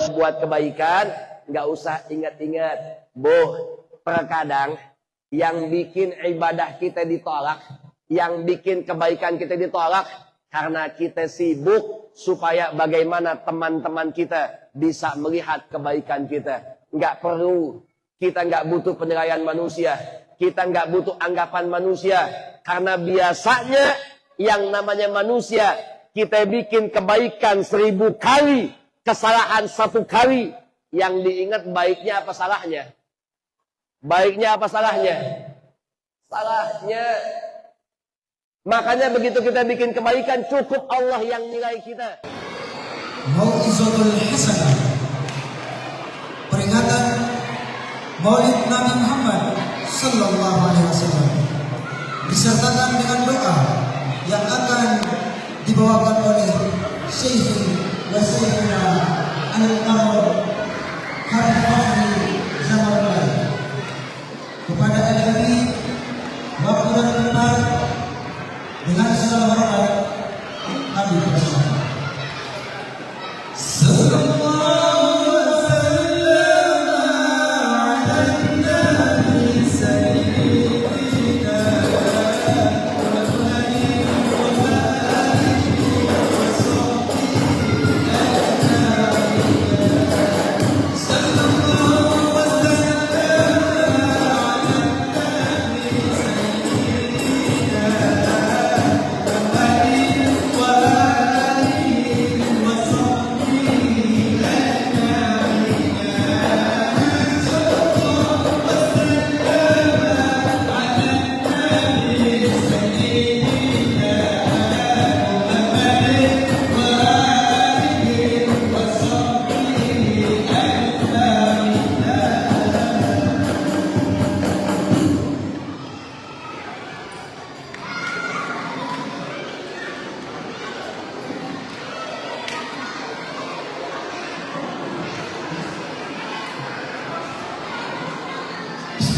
berbuat kebaikan, nggak usah ingat-ingat. Terkadang yang bikin ibadah kita ditolak, yang bikin kebaikan kita ditolak, karena kita sibuk supaya bagaimana teman-teman kita bisa melihat kebaikan kita. Nggak perlu, kita nggak butuh penilaian manusia, kita nggak butuh anggapan manusia, karena biasanya yang namanya manusia, kita bikin kebaikan 1000 kali, kesalahan 1 kali. Yang diingat baiknya apa salahnya? Baiknya apa salahnya? Salahnya. Makanya begitu kita bikin kebaikan, cukup Allah yang nilai kita. Mau'izatul Hasanah, peringatan Maulid Nabi Muhammad Sallallahu Alaihi Wasallam, disertakan dengan doa yang akan dibawakan oleh Syekh wa Syekhuna Al-Qamar Habib Fahri Zamanullah kepada Al-Habib waktu dan tempat dengan segala hormat kami persilakan.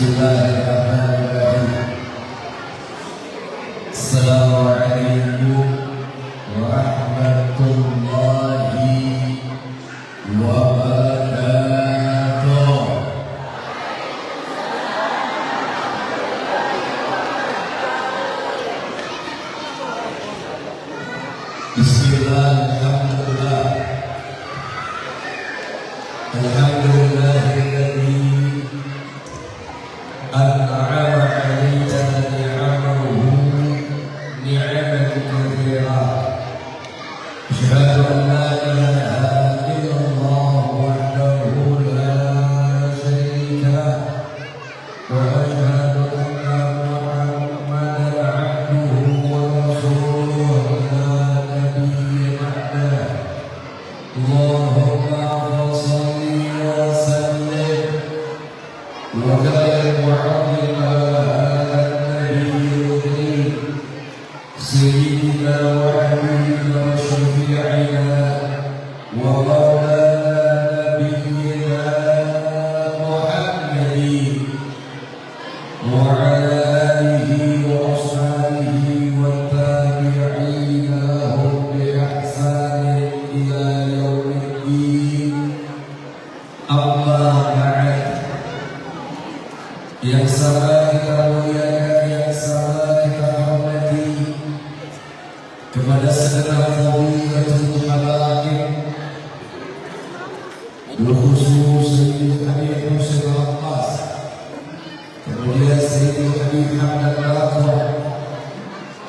Bismillahirrahmanirrahim. Assalamualaikum warahmatullahi wabarakatuh. Bismillahirrahmanirrahim. Alhamdulillahilladzi أنعم علينا نعمه نعمة كثيرة. أشهد أن لا إله إلا الله وحده لا شريك له وأشهد أن محمدا عبده ورسوله لا نبي بعده. اللهم صل وسلم وبارك وعظم على النبي الكريم سيدنا وحبيبنا وشفيعنا ومولانا نبينا محمد وعلى آله وأصحابه والتابعين لهم بإحسان إلى يوم الدين. أما بعد, yang sama kita muliakan, yang sama kita hormati, kepada segenap fadilatul halaik, berkhusus Sayyid Habib Husain Al-Abbas, kemudian Sayyid Habib Hamdan Al-Athwar,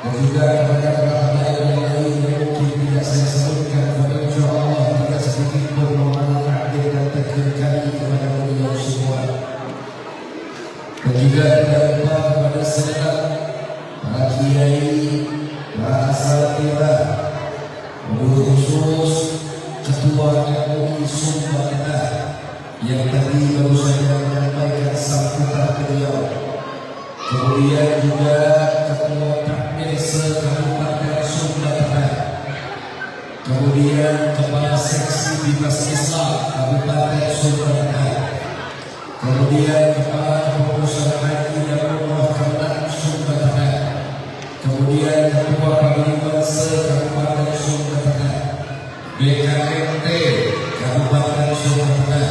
dan juga kepada para yang lain yang mungkin tidak saya sebutkan, tapi insyaAllah tidak sedikit pun memanfaatkan dan takdir kami kepada beliau semua. Dan juga tidak lupa kepada segenap para kiai, para asatidz, wabil khusus Ketua MUI Sumba Tengah yang tadi baru saja menyampaikan sambutan beliau. Kemudian juga Ketua Takmir se-Kabupaten Sumba Tengah. Kemudian Kepala Seksi Dinas Islam Kabupaten Sumba Tengah. Kemudian Kepala Pengurusan Haji dan Umrah Kabupaten Sumba Tengah. Kemudian Ketua Panglima se-Kabupaten Sumba Tengah. BKMT Kabupaten Sumatera.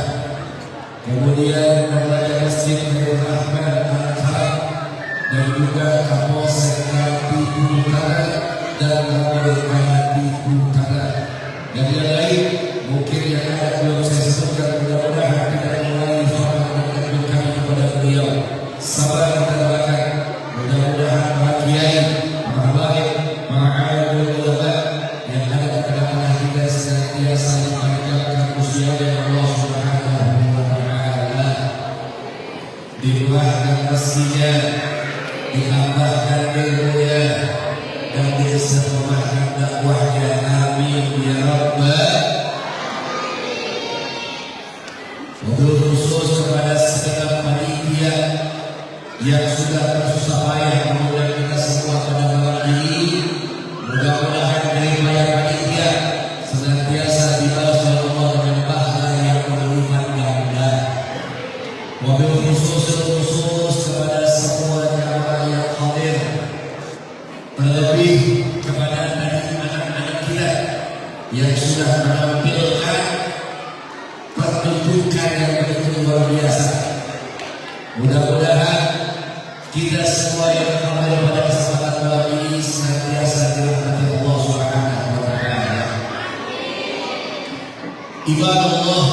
Kemudian Kapolda Masjid Khairul Rahman Al-Khair dan juga Kapolsek Kalimantan Utara dan Kapolda Kalimantan Utara. Dan yang lain mungkin yang ada belum saya sebutkan, mudah-mudahan tidak mengulangi hormat dan kami kepada beliau. Sabar kita doakan, mudah-mudahan para kiai, para baik, para alim dan ulama yang ada di tengah-tengah kita senantiasa dipanjangkan usianya Allah Subhanahu wa Ta'ala, diluahkan rezekinya, ditambahkan ilmunya, dan disempurnakan dakwahnya. Amin ya Rabbal. Wabil khusus kepada segenap panitia yang sudah bersusah payah mengundang kita semua pada malam ini. Mudah-mudahan dari panitia senantiasa dibalas oleh Allah dengan pahala yang berlipat ganda. Wabil khusus kepada semua jamaah yang hadir, terlebih kepada anak-anak kita yang sudah menampilkan pertunjukan yang begitu luar biasa. Mudah-mudahan kita semua yang hadir pada kesempatan malam ini senantiasa dirahmati Allah Subhanahu wa Ta'ala. Ibadah Allah,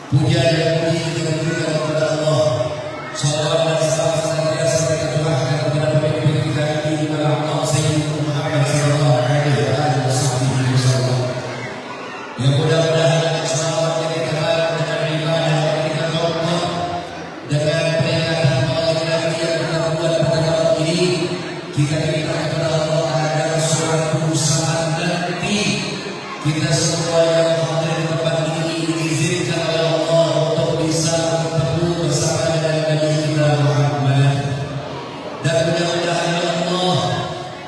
puja dan puji kita berikan kepada Allah. Salawat dan salam senantiasa kita curahkan kepada pemimpin kita di malam Allah Sayyidina Muhammad sallallahu alaihi wasallam. Yang mudah-mudahan salawatnya kita dengan ibadah yang kita lakukan, dengan peringatan malam lagi yang kita buat pada malam ini, kita minta kepada Allah agar suatu saat nanti kita semua yang hadir di tempat ini diizinkan oleh Allah untuk bisa bertemu bersama dengan Nabi kita Muhammad. Dan mudah-mudahan Allah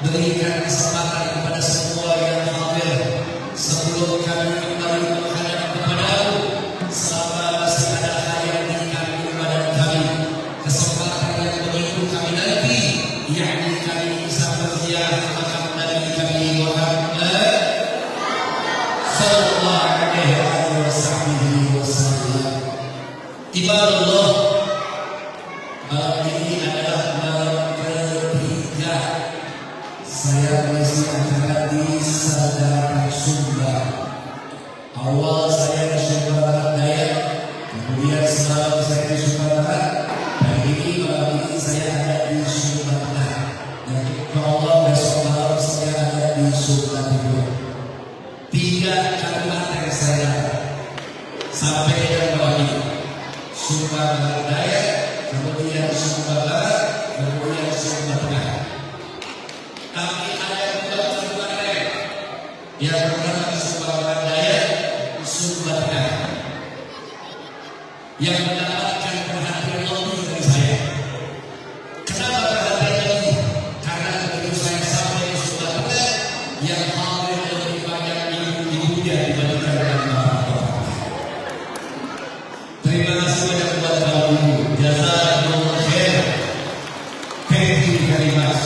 berikan kesempatan kepada semua yang hadir sebelum kami kembali menghadap kepadamu, selama masih ada hal yang dikami kepada kami, kesempatan yang begitu kami nanti, yakni kami bisa berziarah ke makam Nabi kami Muhammad sallallahu alaihi wasallam. Ibadah Allah, malam ini adalah malam ketiga saya mengisi acara di Sadar Sumba. Awal saya di Sumba Barat Daya, kemudian semalam saya di Sumba Barat, dan ini malam ini saya ada di Sumba Tengah. Dan insyaAllah besok malam saya ada di Sumba Timur. 3 kabupaten saya sampai yang bawah ini. Sumba Barat Daya, kemudian Sumba Barat, kemudian Sumba Tengah. Tapi ada 2 kabupaten yang pertama Sumba Barat Daya, Sumba Tengah, yang mendapatkan perhatian lebih dari saya. Kenapa perhatian lebih? Karena begitu saya sampai di Sumba Tengah, yang hadir lebih banyak ibu-ibunya dibandingkan dengan bapak-bapak. Terima kasih banyak buat kamu ibu. Jazakumullah khair. Thank you very much.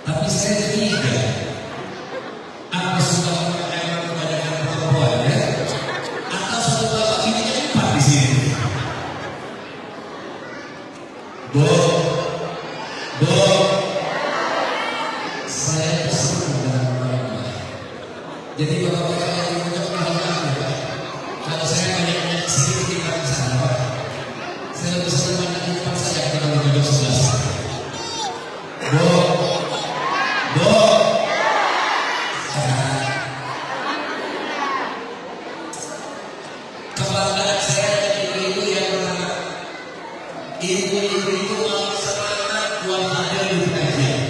Tapi saya curiga, apa sebabnya memang kebanyakan perempuan ya? Atau satu bapak ini empat di sini? Bu, saya senang dengan bapak. Jadi bapak-bapak yang mengucapkan hal ya, kalau saya banyak sedikit di belakang sana, Pak, saya lebih senang banyak di depan saja kalau duduk sebelah sana. Kebanggaan saya dari ibu yang pertama, ibu-ibu itu mau semangat buat hadir di pengajian.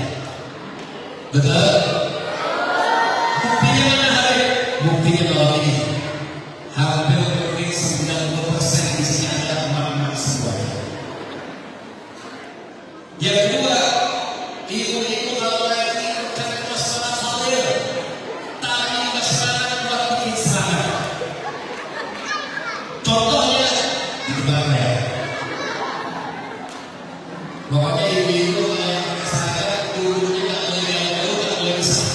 Betul? Buktinya mana hari? Buktinya bahwa ini hampir mungkin 90% isinya adalah emak-emak semua. Yang kedua, ibu-ibu kalau lagi bukan masalah hadir, tapi masalah buat bikin semangat. Contohnya di depan saya. Pokoknya ibu-ibu yang sangat dulunya nggak boleh jauh, nggak boleh besar.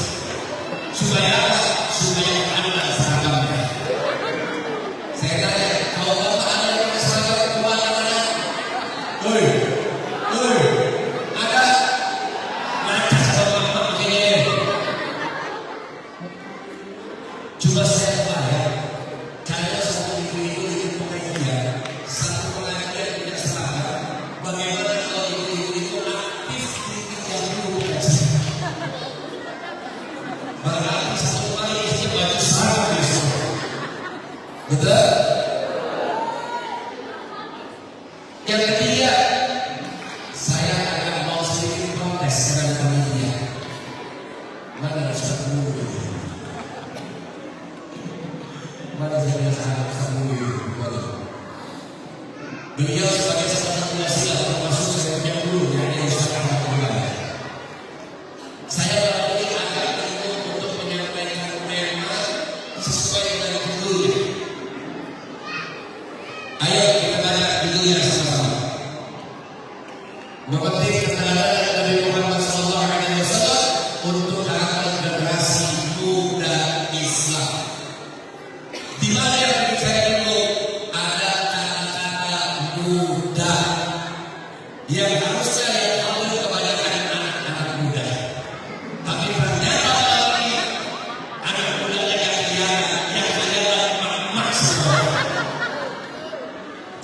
Supaya anak seragamnya. Betul? Yang ketiga, saya agak mau sedikit protes dengan panitia. Mana Ustaz Mulu? Mana saya Ustaz Mulu? Beliau sebagai satu-satunya sila termasuk saya punya guru yang Ustaz Ahmad Mulai. Saya melalui agak itu untuk menyampaikan tema sesuai dengan judulnya. Ayo kita baca judulnya sama-sama. Memetik keterangan Nabi Muhammad SAW untuk kalangan generasi muda Islam. Di mana yang bicara itu ada kata-kata muda yang harusnya yang ambil kebanyakan anak-anak muda. Tapi ternyata lagi anak muda yang adalah emak-emak semua.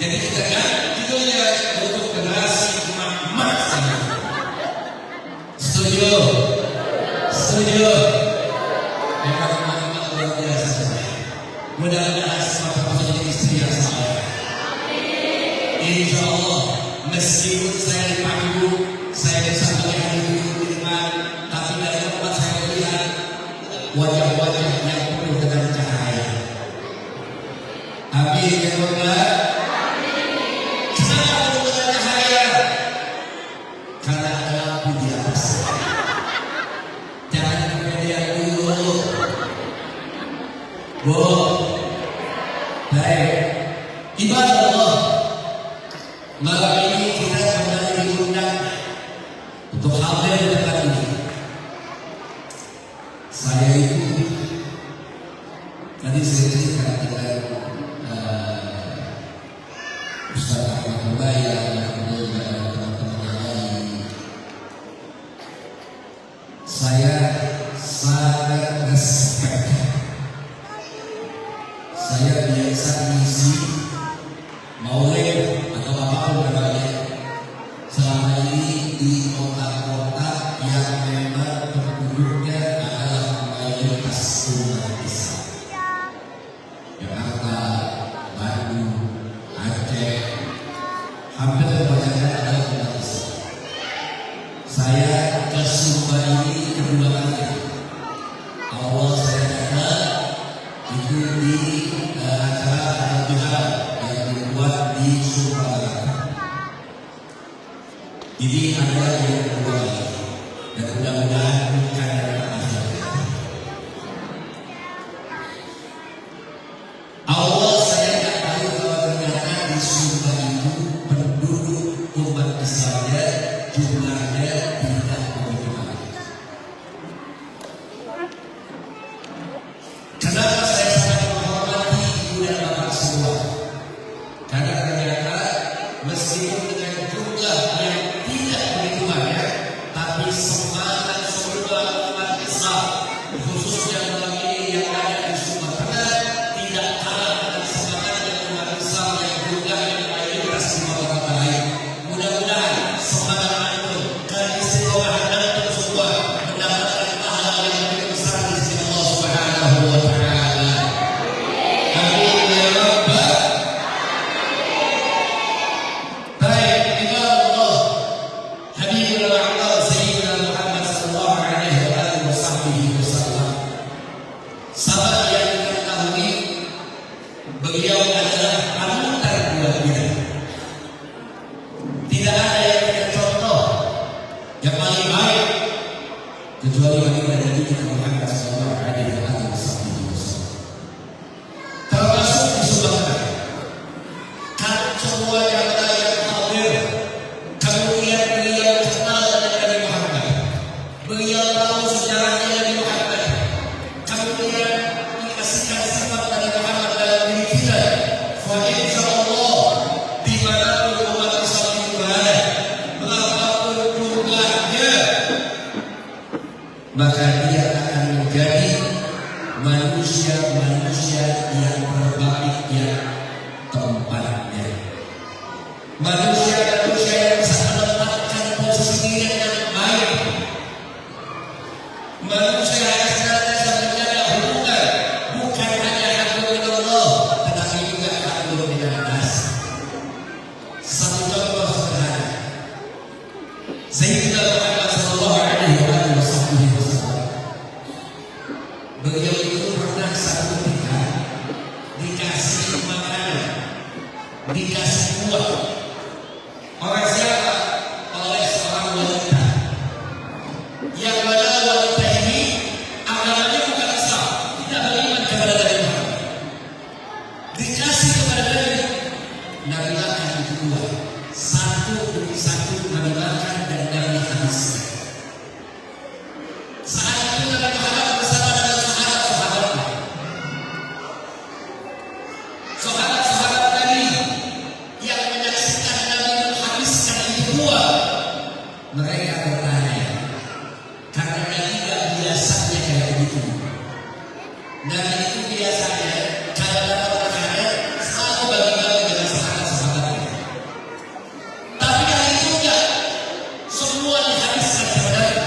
Jadi kita kan judulnya untuk generasi emak-emak semua. Setuju? Setuju? Memang emak-emak luar biasa. Mudah-mudahan semua menjadi istri yang saleh. Insya Allah, meskipun saya dipanggul, saya bisa melihat firman, tapi dari tempat saya melihat wajah-wajah yang penuh dengan cahaya. Amin ya Allah. Kenapa penuh dengan cahaya? Karena ada lampu di atas. Jangan kemudian dulu. Baik, ibadah Allah. Malam ini kita kembali diundang untuk hadir di tempat ini. Saya itu tadi saya cerita dengan Ustaz Ahmad Mubayang dan teman-teman yang lain. Saya sangat respect. Saya biasa mengisi maulid atau apapun namanya selama ini di kota-kota yang memang penduduknya adalah mayoritas umat Islam. Jakarta, Bandung, Aceh, hampir kebanyakan adalah umat Islam. Saya ke Sumba ini kedua kali. Awal saya datang itu di acara Al-Duha yang dibuat di Sumba. Jadi ada yang kedua kali dan mudah-mudahan bukan yang terakhir. Awal saya tak tahu bahwa ternyata di Sumba itu penduduk umat Islamnya jumlahnya tidak begitu banyak. Kenapa saya sangat menghormati ibu dan bapak semua? Karena ternyata meskipun dengan jumlah yang tidak begitu banyak, tapi semangat semua umat Islam, khususnya dalam ini yang ada di Sumatera Tengah, tidak kalah dengan semangat yang umat Islam yang jumlahnya mayoritas di kota lain. Mudah-mudahan semangat antum dan istiqomah antum semua mendapatkan pahala yang lebih besar di sisi Allah Subhanahu wa Ta'ala. Amin ya Rabbal. Baik, ibadah Allah. Habibul A'la Sayyidina Muhammad sallallahu alaihi wa alihi wasallam. Sahabat yang diketahui beliau adalah panutan buat kita. Tidak ada yang tidak contoh yang paling baik kecuali bagi Nabi kita Muhammad sallallahu alaihi wa alihi wasallam. Termasuk di Sumatera. Kan semua yang hadir, kemudian beliau kenal dengan Nabi Muhammad. Beliau tahu sejarahnya Nabi Muhammad. Kemudian dikasihkan sifat Nabi Muhammad dalam diri kita. Fa insya Allah di mana umat Islam itu berada, berapapun jumlahnya, maka dia akan menjadi manusia-manusia yang terbaik yang tempatnya. Manusia-manusia yang bisa menempatkan posisi diri yang baik. Manusia yang senantiasa menjaga hubungan bukan hanya dengan Allah, dikasih buah. Oleh siapa? Oleh seorang wanita. Yang mana wanita ini agamanya bukan Islam, tidak beriman kepada Nabi Muhammad. Dikasih kepada Nabi, Nabi makan itu buah. Satu demi satu Nabi makan dan Nabi habiskan. Saat itu Nabi Muhammad bersama dengan sahabat-sahabatnya. Sahabat-sahabat Nabi yang menyaksikan Nabi menghabiskan itu buah, mereka bertanya, karena Nabi gak biasanya kayak begitu. Nabi itu biasanya kalau dapat makanan selalu bagi-bagi dengan sahabat-sahabatnya. Tapi kali itu enggak, semua dihabiskan sebenarnya.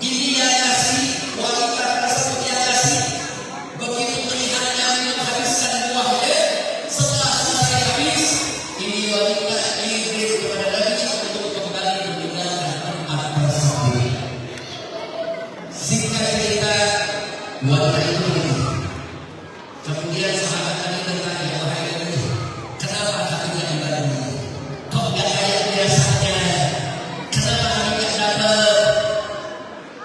Ini yang kasih, wanita tersebut yang kasih. Begitu melihat Nabi menghabiskan buahnya, setelah selesai habis, ini wanita izin kepada Nabi untuk kembali meninggalkan tempat tersebut. Singkat cerita, wanita itu pergi. Kemudian sahabat Nabi bertanya, wahai Nabi, kenapa kami tidak dibantu? Kok nggak kayak biasanya? Kenapa kami nggak dapat?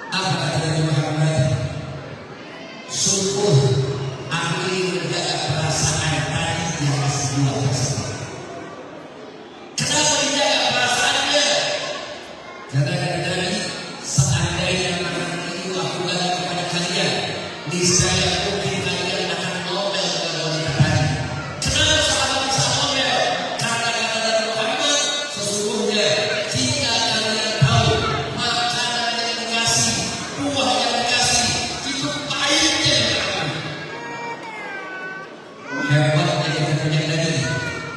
Apa kata Nabi Muhammad? Sungguh aku ingin menjaga perasaan tadi yang kasih buah tersebut. Kenapa dijaga perasaannya? Karena kata Nabi, seandainya makanan itu aku bagi kepada kalian, niscaya mungkin kalian akan ngomel kepada wanita tadi. Kenapa sahabat bisa ngomel? Karena kata Nabi Muhammad, sesungguhnya jika kalian tahu makanan yang dikasih, buah yang dikasih, itu pahitnya dikatakan. Hebatnya kita punya Nabi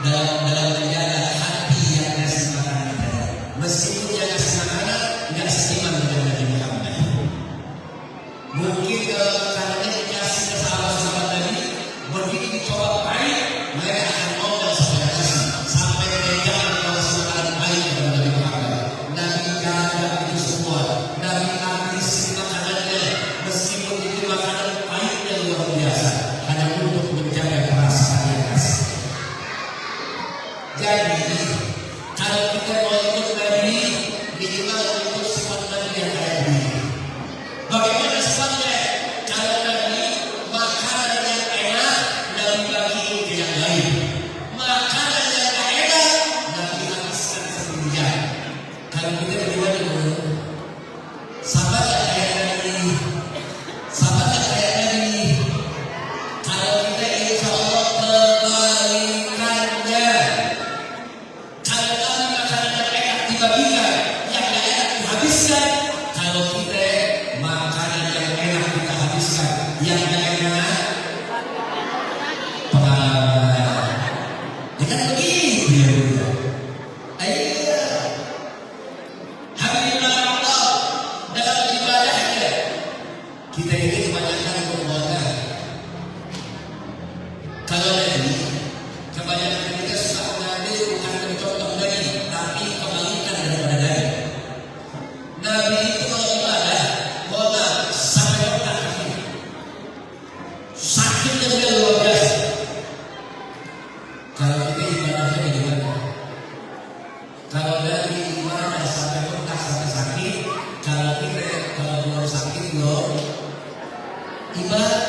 dalam menjaga hati yang kasih makanan tadi. Meskipun yang kasih makanan nggak seiman dengan Nabi Muhammad. Mungkin kalau makanannya dikasih ke sahabat-sahabat Nabi, begitu dicoba pahit, mereka akan ngomel sampai kasih, sampai mereka akan kasih makanan pahit kepada Nabi Muhammad. Nabi jaga itu semua. Nabi habisin makanannya, meskipun itu makanan pahit yang luar biasa, hanya untuk menjaga perasaan yang kasih. Jadi, kalau kita mau ikut Nabi, minimal ikut sifat Nabi yang kayak begini. Bagaimana sifatnya? Kalau Nabi makanan yang enak, Nabi bagi ke yang lain. Makanan yang tak enak, Nabi habiskan sendirian. Kalau kita bagaimana dulu? Sahabat yang kayak Nabi, sahabat yang kayak Nabi. Kalau kita insya Allah kebalikannya. Kalau Nabi makanan yang enak dibagikan, yang tak enak dihabiskan. Kalau kita makanan yang enak kita habiskan, yang tak enak pengalaman. Ya kan begitu ya Bunda. Ayo, Habibullah Allah dalam ibadahnya kita ini kebanyakan bermohon. Kalau Nabi, kebanyakan kita suka mengambil bukan mencontoh Nabi, tapi kebalikan daripada Nabi. Nabi itu kalau ibadah, bola sampai otak kaki. Sakitnya dia luar biasa. Kalau kita ibadahnya bagaimana? Kalau Nabi ibadah sampai otak sampai sakit, kalau kita kalau belum sakit loh ibadah.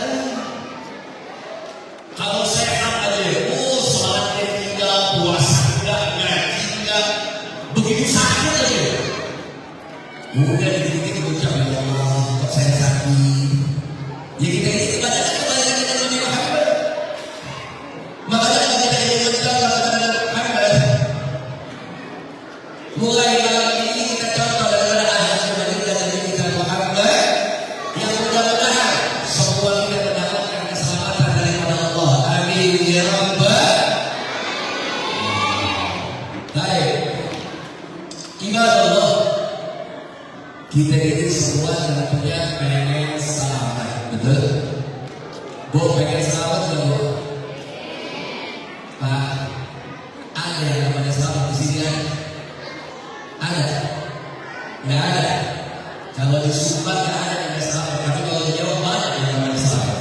Kalau sehat aja, sholatnya tidak, puasa tidak, ngaji tidak, begitu sakit aja. Udah dikit-dikit ucap ya Allah, kok saya sakit. Ya kita ini kebanyakan kebalikan dengan Nabi Muhammad. Makanya kalau kita ingin mencontoh kepada Nabi Muhammad, mulai malam ini kita contoh daripada ahad Nabi dan Nabi kita Muhammad, yang mudah-mudahan semua kita mendapatkan keselamatan daripada Allah. Amin ya Rabbal. Baik, ibadah Allah. Kita ini semua tentunya pengen selamat, betul? Bu, pengen selamat nggak Bu? Pak, ada yang namanya selamat di sini kan? Ada? Nggak ada. Kalau di Subang nggak ada yang namanya selamat, tapi kalau di Jawa mana yang namanya selamat?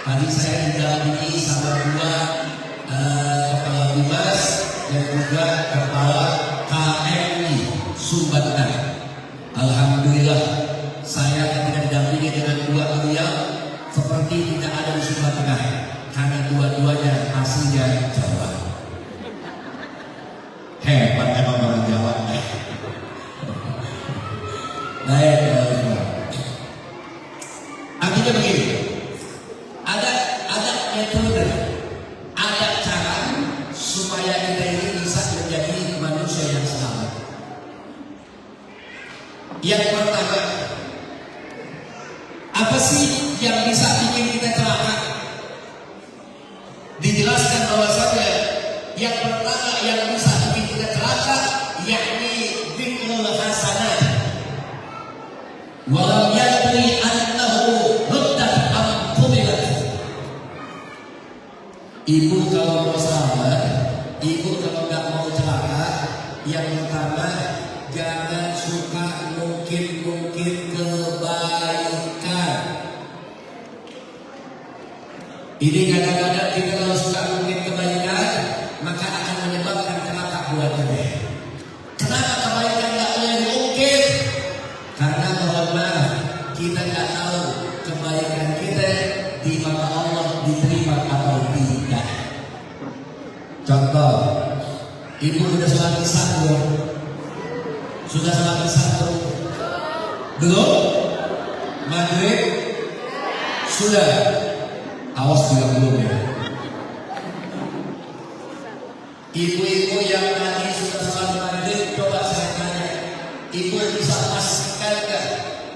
Tadi saya saya didampingi sama dua kepala humas dan juga kepala KMI Sumbatan. Alhamdulillah saya ketika didampingi dengan dua beliau seperti tidak ada di Sumba Tengah karena dua-duanya aslinya Jawa. Hebat emang orang Jawa. Baik, artinya begini, ada metode, ada cara supaya kita ini bisa menjadi manusia yang selamat. Yang pertama, apa sih yang bisa bikin kita celaka? Dijelaskan bahwasanya yang pertama yang bisa bikin kita celaka yakni dzikrul hasanah. Walam yadri annahu ruddat am qubilat. Ibu kalau mau sabar, ibu kalau nggak mau celaka, yang pertama jangan suka mungkin kebaikan. Ini kadang-kadang kita kalau suka mungkin kebaikan, maka akan menyebabkan celaka buat kita. Kenapa kebaikan nggak boleh mungkin? Karena mohon maaf, kita nggak tahu kebaikan kita di mata Allah diterima atau tidak. Contoh, ibu sudah sholat isya belum? Sudah sholat isya belum? Belum? Maghrib? Sudah? Awas bilang belum ya. Ibu-ibu yang tadi sudah sholat maghrib, coba saya tanya, ibu bisa pastikan nggak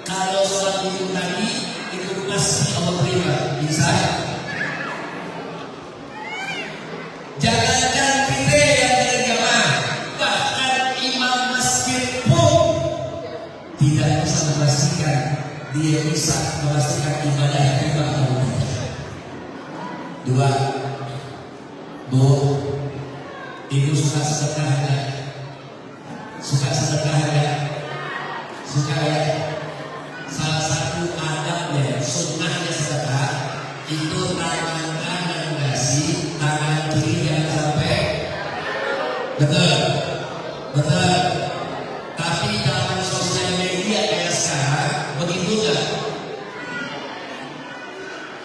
kalau sholat ibu tadi itu pasti Allah terima? Bisa? Jangankan kita yang berjamaah, bahkan imam masjid pun tidak bisa memastikan dia bisa memastikan ibadah yang terima atau tidak. Dua, Bu, ibu suka sedekah enggak? Suka sedekah enggak? Suka ya? Salah satu adabnya, sunnahnya sedekah itu tangan kanan ngasih, tangan kiri jangan sampai. Betul, betul. Tapi dalam sosial media kayak sekarang begitu enggak?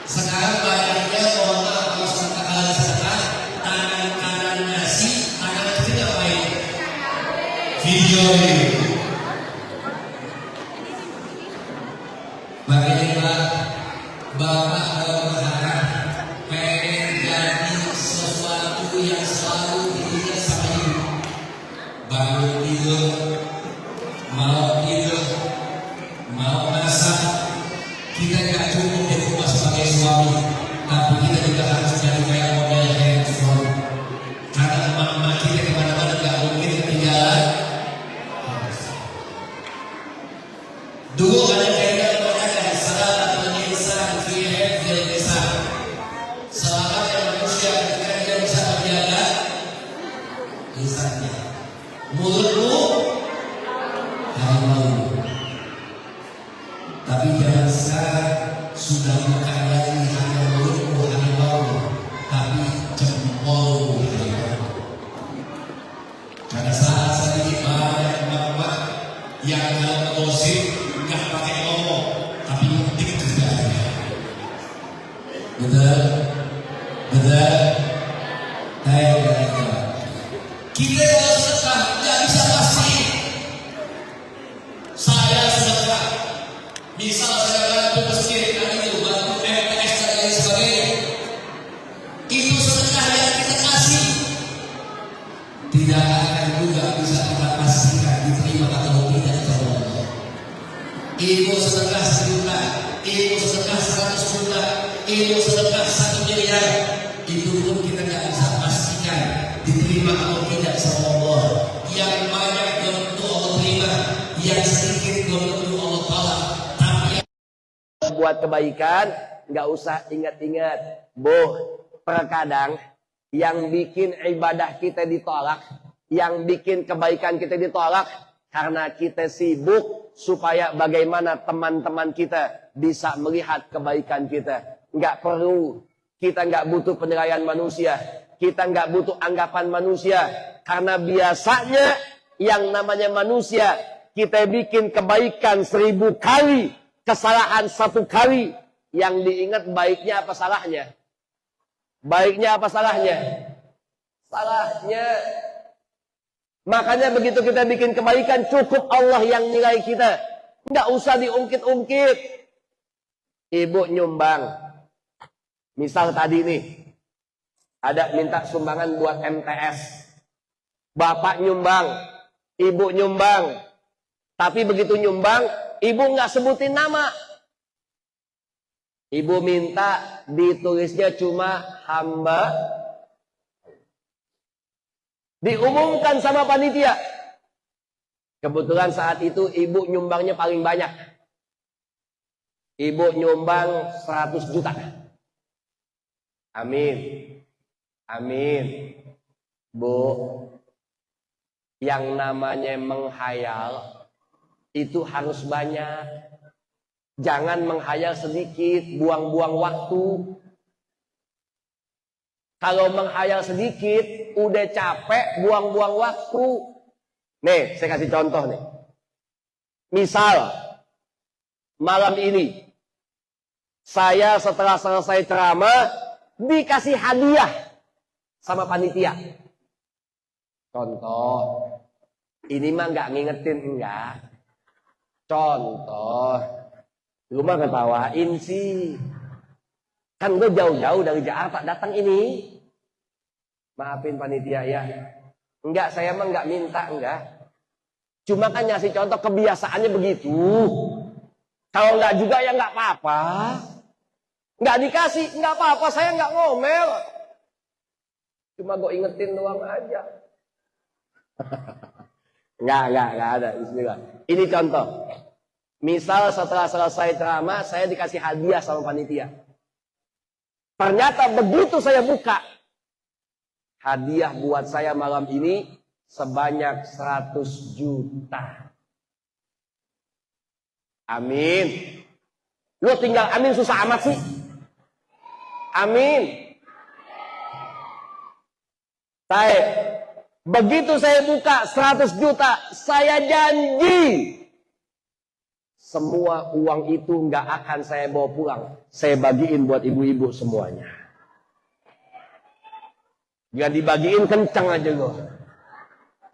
Sekarang banyaknya orang kalau sedekah tangan kanan ngasih, tangan kiri ngapain? Video ini. Makanya Bapak kalau berharap pengen jadi sesuatu yang selalu dilihat sama ibu. Bangun tidur, mau masak, kita nggak cukup di rumah sebagai suami, tapi kita juga harus jadi kayak model handphone. Karena emak-emak kita kemana-mana nggak mungkin ketinggalan. Dulu ada kaidah mengatakan salat insan fi hifdzil lisan. Selamatnya manusia ketika dia bisa menjaga lisannya. Mulutmu harimau. Tapi jangan sekarang sudah bukan lagi hanya mulutmu harimau, tapi jempolmu harimau. Karena saat sedikit banyak emak-emak yang kalau gosip nggak pakai ngomong, tapi ngetik kerjanya. Betul, betul. Kita kalau sedekah nggak bisa pasti. Saya sedekah, misal saya bantu masjid, bantu MTS dan lain sebagainya. Itu sedekah yang kita kasih. Tidak akan juga bisa kita pastikan diterima atau tidak sama Allah. Ibu sedekah 1 juta, ibu sedekah 100 juta, ibu sedekah 1 miliar, itu pun kita nggak bisa pastikan diterima atau tidak sama Allah. Yang banyak belum tentu Allah terima, yang sedikit belum tentu Allah tolak. Tapi buat kebaikan nggak usah ingat-ingat, Bu. Terkadang yang bikin ibadah kita ditolak, yang bikin kebaikan kita ditolak, karena kita sibuk supaya bagaimana teman-teman kita bisa melihat kebaikan kita. Nggak perlu Kita nggak butuh penilaian manusia. Kita nggak butuh anggapan manusia. Karena biasanya yang namanya manusia, kita bikin kebaikan 1000 kali, kesalahan 1 kali. Yang diingat baiknya apa salahnya? Baiknya apa salahnya? Salahnya. Makanya begitu kita bikin kebaikan, cukup Allah yang nilai kita. Nggak usah diungkit-ungkit. Ibu nyumbang. Misal tadi nih, ada minta sumbangan buat MTS. Bapak nyumbang, ibu nyumbang. Tapi begitu nyumbang, ibu nggak sebutin nama. Ibu minta ditulisnya cuma hamba. Diumumkan sama panitia. Kebetulan saat itu ibu nyumbangnya paling banyak. Ibu nyumbang 100 juta. Amin. Amin. Bu, yang namanya menghayal itu harus banyak. Jangan menghayal sedikit, buang-buang waktu. Kalau menghayal sedikit, udah capek, buang-buang waktu. Nih, saya kasih contoh nih. Misal, malam ini, saya setelah selesai ceramah, dikasih hadiah sama panitia. Contoh, ini mah nggak ngingetin, enggak. Contoh, lu mah ketawain sih. Kan gue jauh-jauh dari Jakarta datang ini. Maafin panitia ya. Enggak, saya mah nggak minta, enggak. Cuma kan ngasih contoh, kebiasaannya begitu. Kalau nggak juga ya nggak apa-apa. Nggak dikasih, nggak apa-apa, saya nggak ngomel. Cuma gue ingetin doang aja. Nggak ada. Bismillah. Ini contoh. Misal setelah selesai ceramah, saya dikasih hadiah sama panitia. Ternyata begitu saya buka, hadiah buat saya malam ini sebanyak 100 juta. Amin. Lu tinggal amin susah amat sih. Amin. Begitu saya buka 100 juta, saya janji semua uang itu nggak akan saya bawa pulang. Saya bagiin buat ibu-ibu semuanya. Jangan dibagiin kencang aja loh.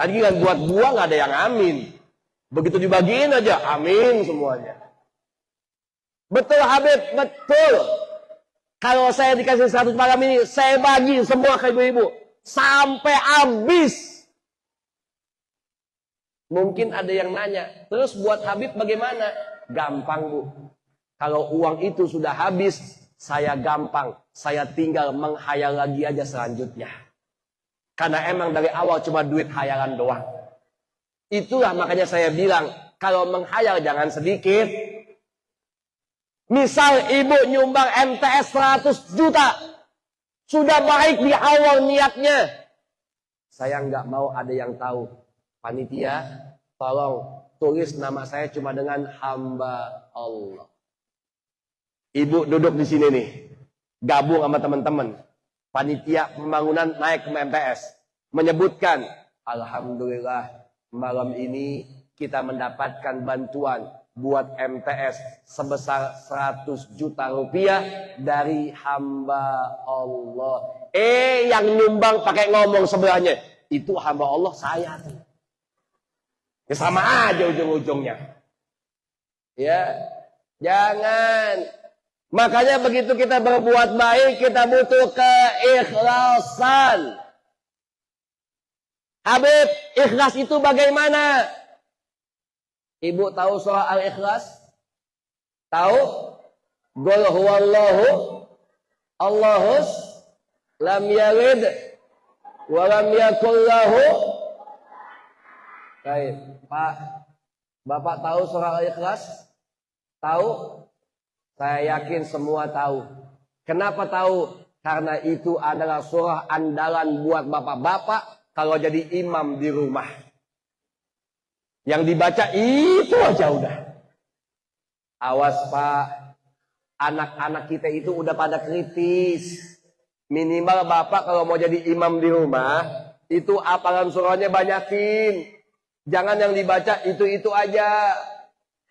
Tadi kan buat gua nggak ada yang amin. Begitu dibagiin aja, amin semuanya. Betul Habib, betul. Kalau saya dikasih 100 malam ini, saya bagi semua ke ibu-ibu. Sampai habis. Mungkin ada yang nanya, terus buat Habib bagaimana? Gampang Bu. Kalau uang itu sudah habis, saya gampang. Saya tinggal menghayal lagi aja selanjutnya. Karena emang dari awal cuma duit hayalan doang. Itulah makanya saya bilang, kalau menghayal jangan sedikit. Misal ibu nyumbang MTS 100 juta. Sudah baik di awal niatnya. Saya nggak mau ada yang tahu. Panitia, tolong tulis nama saya cuma dengan hamba Allah. Ibu duduk di sini nih. Gabung sama teman-teman. Panitia pembangunan naik ke MTS. Menyebutkan, alhamdulillah malam ini kita mendapatkan bantuan buat MTS sebesar 100 juta rupiah dari hamba Allah. Yang nyumbang pakai ngomong sebelahnya, itu hamba Allah saya tuh. Ya sama aja ujung-ujungnya. Ya, jangan. Makanya begitu kita berbuat baik, kita butuh keikhlasan. Habib, ikhlas itu bagaimana? Ibu tahu surah Al-Ikhlas? Tahu? Qul huwallahu Allahus lam yalid wa lam yakul lahu. Baik, Pak. Bapak tahu surah Al-Ikhlas? Tahu? Saya yakin semua tahu. Kenapa tahu? Karena itu adalah surah andalan buat bapak-bapak kalau jadi imam di rumah. Yang dibaca itu aja udah. Awas Pak, Anak-anak kita itu udah pada kritis. Minimal bapak kalau mau jadi imam di rumah, itu hafalan surahnya banyakin. Jangan yang dibaca itu-itu aja.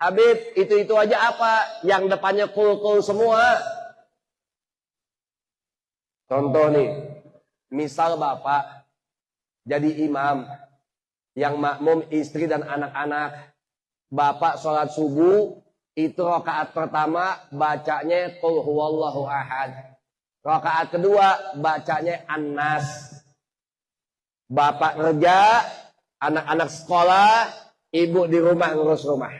Habib, itu-itu aja apa? Yang depannya kul-kul semua. Contoh nih, misal bapak jadi imam, yang makmum istri dan anak-anak. Bapak sholat subuh, itu rakaat pertama bacanya qul huwallahu ahad. Rakaat kedua bacanya An-Nas. Bapak kerja, anak-anak sekolah, ibu di rumah ngurus rumah.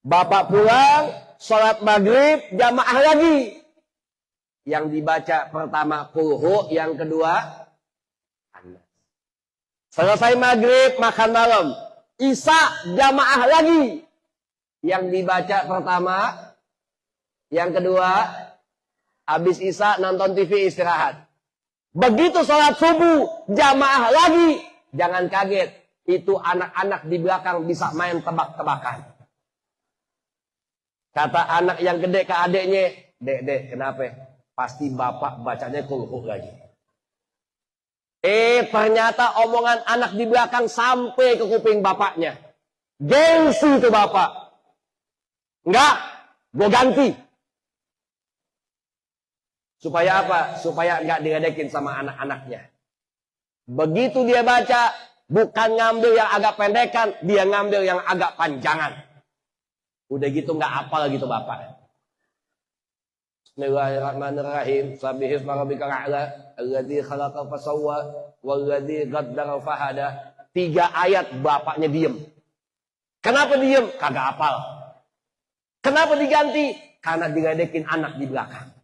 Bapak pulang, sholat maghrib, jamaah lagi. Yang dibaca pertama qul, yang kedua An-Nas. Selesai maghrib, makan malam. Isya, jamaah lagi. Yang dibaca pertama, yang kedua, habis isya nonton TV istirahat. Begitu sholat subuh, jamaah lagi. Jangan kaget, itu anak-anak di belakang bisa main tebak-tebakan. Kata anak yang gede ke adeknya, dek, kenapa? Pasti bapak bacanya kulhu lagi. Ternyata omongan anak di belakang sampai ke kuping bapaknya. Gengsi itu bapak. Enggak, gue ganti. Supaya apa? Supaya enggak diledekin sama anak-anaknya. Begitu dia baca, bukan ngambil yang agak pendekan, dia ngambil yang agak panjangan. Udah gitu enggak hafal gitu bapak. Bismillahirrahmanirrahim. Sabbihisma rabbikal a'la, alladzi khalaqa fasawwa, walladzi qaddara fahada. 3 ayat bapaknya diem. Kenapa diem? Kagak hafal. Kenapa diganti? Karena diledekin anak di belakang.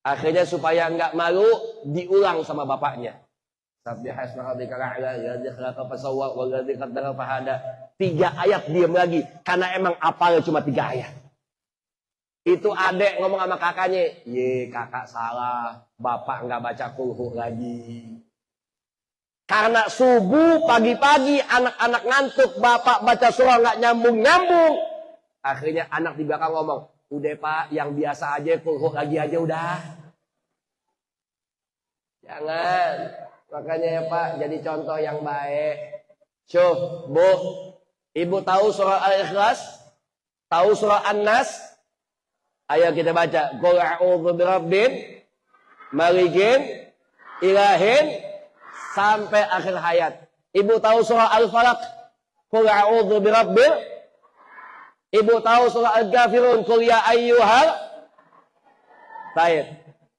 Akhirnya supaya enggak malu, diulang sama bapaknya. Sabbihisma rabbikal a'la, alladzi khalaqa fasawwa, walladzi qaddara fahada. 3 ayat diem lagi. Karena emang hafalnya cuma 3 ayat. Itu adek ngomong sama kakaknya, ye kakak salah, bapak nggak baca kulhu lagi. Karena subuh pagi-pagi anak-anak ngantuk, bapak baca surah nggak nyambung-nyambung. Akhirnya anak di belakang ngomong, udah pak, yang biasa aja kulhu lagi aja udah. Jangan, makanya ya pak, jadi contoh yang baik. Syuh, bu, ibu tahu surah Al-Ikhlas? Tahu surah An-Nas? Ayo kita baca. Qul a'udzu birabbin malikin ilahin sampai akhir hayat. Ibu tahu surah Al-Falaq? Qul a'udzu birabbil. Ibu tahu surah Al-Kafirun? Qul ya ayyuhal. Baik.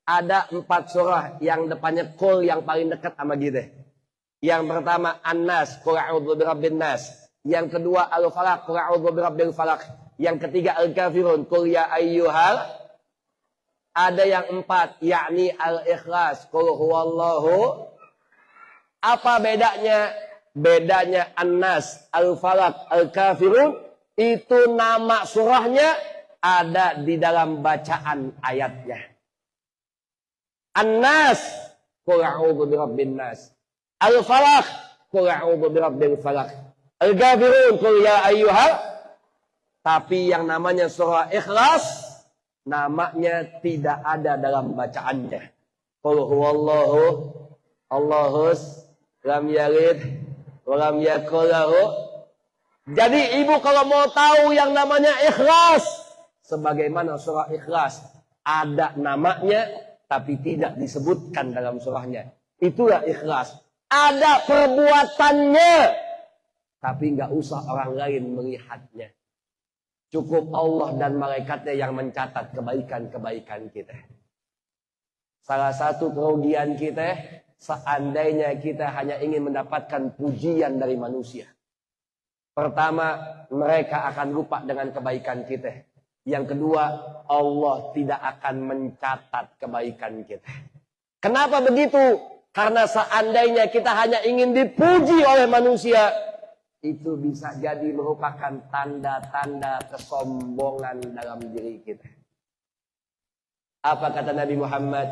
Ada 4 surah yang depannya qul yang paling dekat sama kita. Yang pertama An-Nas, Qul a'udzu birabbin nas. Yang kedua Al-Falaq, Qul a'udzu birabbil falaq. Yang ketiga Al-Kafirun, Qul ya ayyuhal. Ada yang 4, yakni Al-Ikhlas, Qul huwallahu. Apa bedanya? Bedanya An-Nas, Al-Falaq, Al-Kafirun, itu nama surahnya ada di dalam bacaan ayatnya. An-Nas, Qul a'udzu birabbin nas. Al-Falaq, Qul a'udzu birabbil falaq. Al-Kafirun, Qul ya ayyuhal. Tapi yang namanya surah Ikhlas, namanya tidak ada dalam bacaannya. Qul huwallahu Allahus lam yalid wa lam yakul lahu. Jadi ibu kalau mau tahu yang namanya Ikhlas, sebagaimana surah Ikhlas ada namanya tapi tidak disebutkan dalam surahnya. Itulah Ikhlas. Ada perbuatannya tapi nggak usah orang lain melihatnya. Cukup Allah dan malaikatnya yang mencatat kebaikan-kebaikan kita. Salah satu kerugian kita, seandainya kita hanya ingin mendapatkan pujian dari manusia. Pertama, mereka akan lupa dengan kebaikan kita. Yang kedua, Allah tidak akan mencatat kebaikan kita. Kenapa begitu? Karena seandainya kita hanya ingin dipuji oleh manusia, itu bisa jadi merupakan tanda-tanda kesombongan dalam diri kita. Apa kata Nabi Muhammad?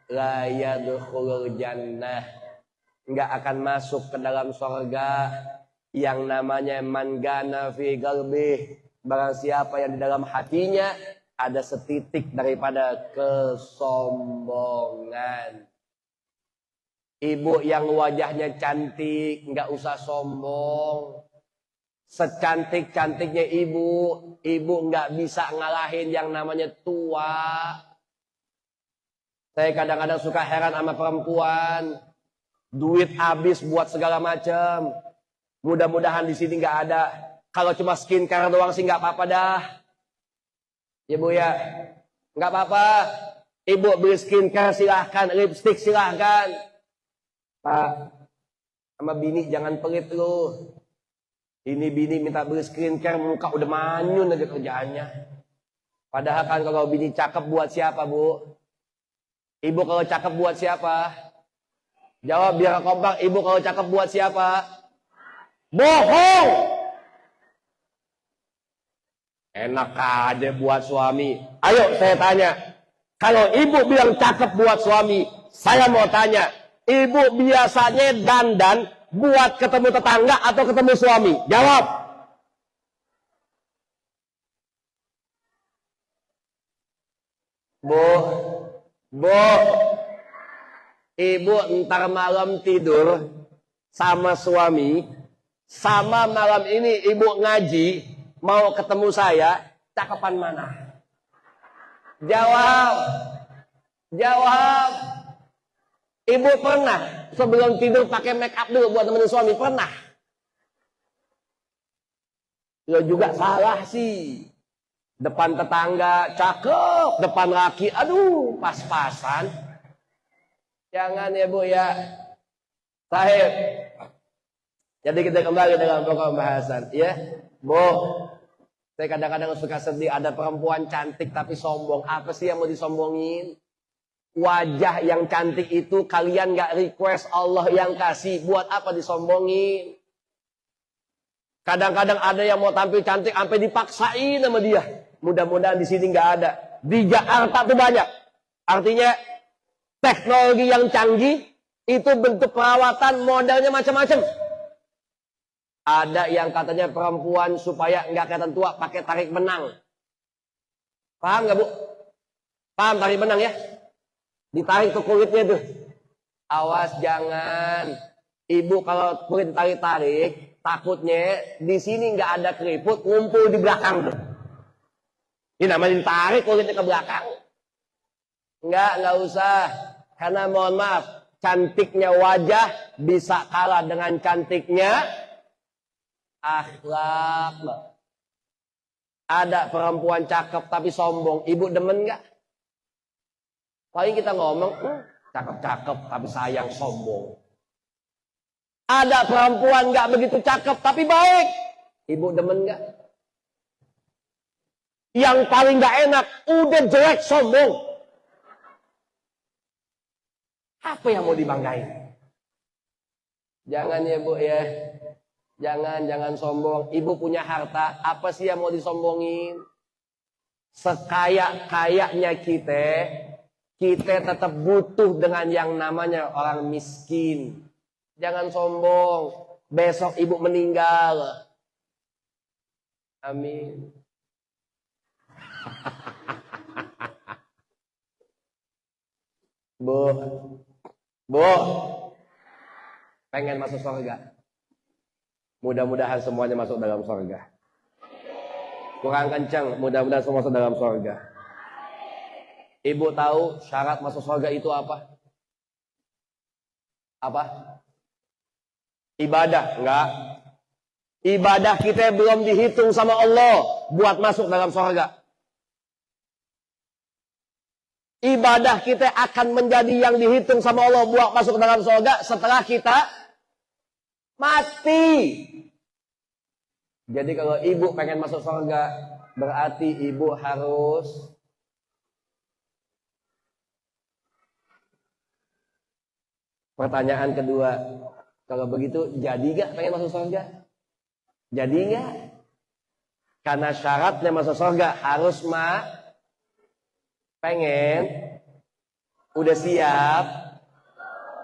La yadkhulul jannah. Enggak akan masuk ke dalam surga yang namanya man gana fi qalbih. Barang siapa yang di dalam hatinya ada setitik daripada kesombongan. Ibu yang wajahnya cantik, nggak usah sombong. Secantik-cantiknya ibu nggak bisa ngalahin yang namanya tua. Saya kadang-kadang suka heran sama perempuan. Duit habis buat segala macam. Mudah-mudahan di sini nggak ada. Kalau cuma skincare doang sih nggak apa-apa dah. Ya Bu ya, nggak apa-apa. Ibu beli skincare silahkan, lipstick silahkan. Pak, sama bini jangan pelit lu. Ini bini minta beli skincare, muka udah manyun aja kerjaannya. Padahal kan kalau bini cakep buat siapa Bu? Ibu kalau cakep buat siapa? Jawab biar kompak, ibu kalau cakep buat siapa? Bohong! Enak aja buat suami. Ayo saya tanya. Kalau ibu bilang cakep buat suami, saya mau tanya. Ibu biasanya dandan buat ketemu tetangga atau ketemu suami? Jawab. Bu, ibu ntar malam tidur sama suami, sama malam ini ibu ngaji, mau ketemu saya, cakepan mana? Jawab. Jawab. Ibu pernah sebelum tidur pakai make up dulu buat temenin suami? Pernah? Ya juga salah sih. Depan tetangga cakep, depan laki aduh pas-pasan. Jangan ya Bu ya. Sahib. Jadi kita kembali dalam pokok pembahasan ya. Bu, saya kadang-kadang suka sedih ada perempuan cantik tapi sombong. Apa sih yang mau disombongin? Wajah yang cantik itu kalian gak request, Allah yang kasih. Buat apa disombongin? Kadang-kadang ada yang mau tampil cantik sampai dipaksain sama dia. Mudah-mudahan di sini nggak ada. Di Jakarta tuh banyak. Artinya teknologi yang canggih itu bentuk perawatan modelnya macam-macam. Ada yang katanya perempuan supaya nggak kelihatan tua pakai tarik benang. Paham nggak Bu? Paham tarik benang ya? Ditarik tuh kulitnya tuh. Awas jangan. Ibu kalau kulit tarik-tarik, takutnya di sini nggak ada keriput, ngumpul di belakang tuh. Ini namanya ditarik kulitnya ke belakang. Nggak usah. Karena mohon maaf, cantiknya wajah bisa kalah dengan cantiknya akhlak. Ada perempuan cakep tapi sombong, ibu demen nggak? Paling kita ngomong, cakep-cakep tapi sayang sombong. Ada perempuan nggak begitu cakep tapi baik, ibu demen nggak? Yang paling nggak enak, udah jelek sombong. Apa yang mau dibanggain? Jangan ya Bu ya. Jangan sombong. Ibu punya harta, apa sih yang mau disombongin? Sekaya-kayanya kita tetap butuh dengan yang namanya orang miskin. Jangan sombong. Besok ibu meninggal. Amin. Bu, pengen masuk surga? Mudah-mudahan semuanya masuk dalam surga. Kurang kencang, mudah-mudahan semua masuk dalam surga. Ibu tahu syarat masuk surga itu apa? Apa? Ibadah, enggak. Ibadah kita belum dihitung sama Allah buat masuk dalam surga. Ibadah kita akan menjadi yang dihitung sama Allah buat masuk dalam surga setelah kita mati. Jadi kalau ibu pengen masuk surga, berarti ibu harus pertanyaan kedua. Kalau begitu, jadi gak pengen masuk surga? Jadi gak? Karena syaratnya masuk surga harus pengen, udah siap.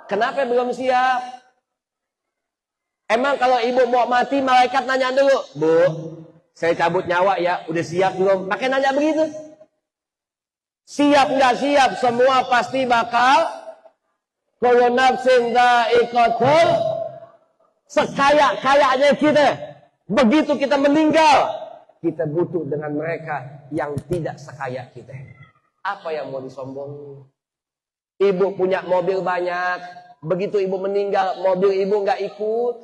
Kenapa belum siap? Emang kalau ibu mau mati, malaikat nanya dulu, Bu, saya cabut nyawa ya, udah siap belum? Pakai nanya begitu. Siap nggak siap, semua pasti bakal. Kullu nafsin dha'iqatul. Sekaya-kayanya kita, begitu kita meninggal, kita butuh dengan mereka yang tidak sekaya kita. Apa yang mau disombong? Ibu punya mobil banyak, begitu ibu meninggal, mobil ibu nggak ikut.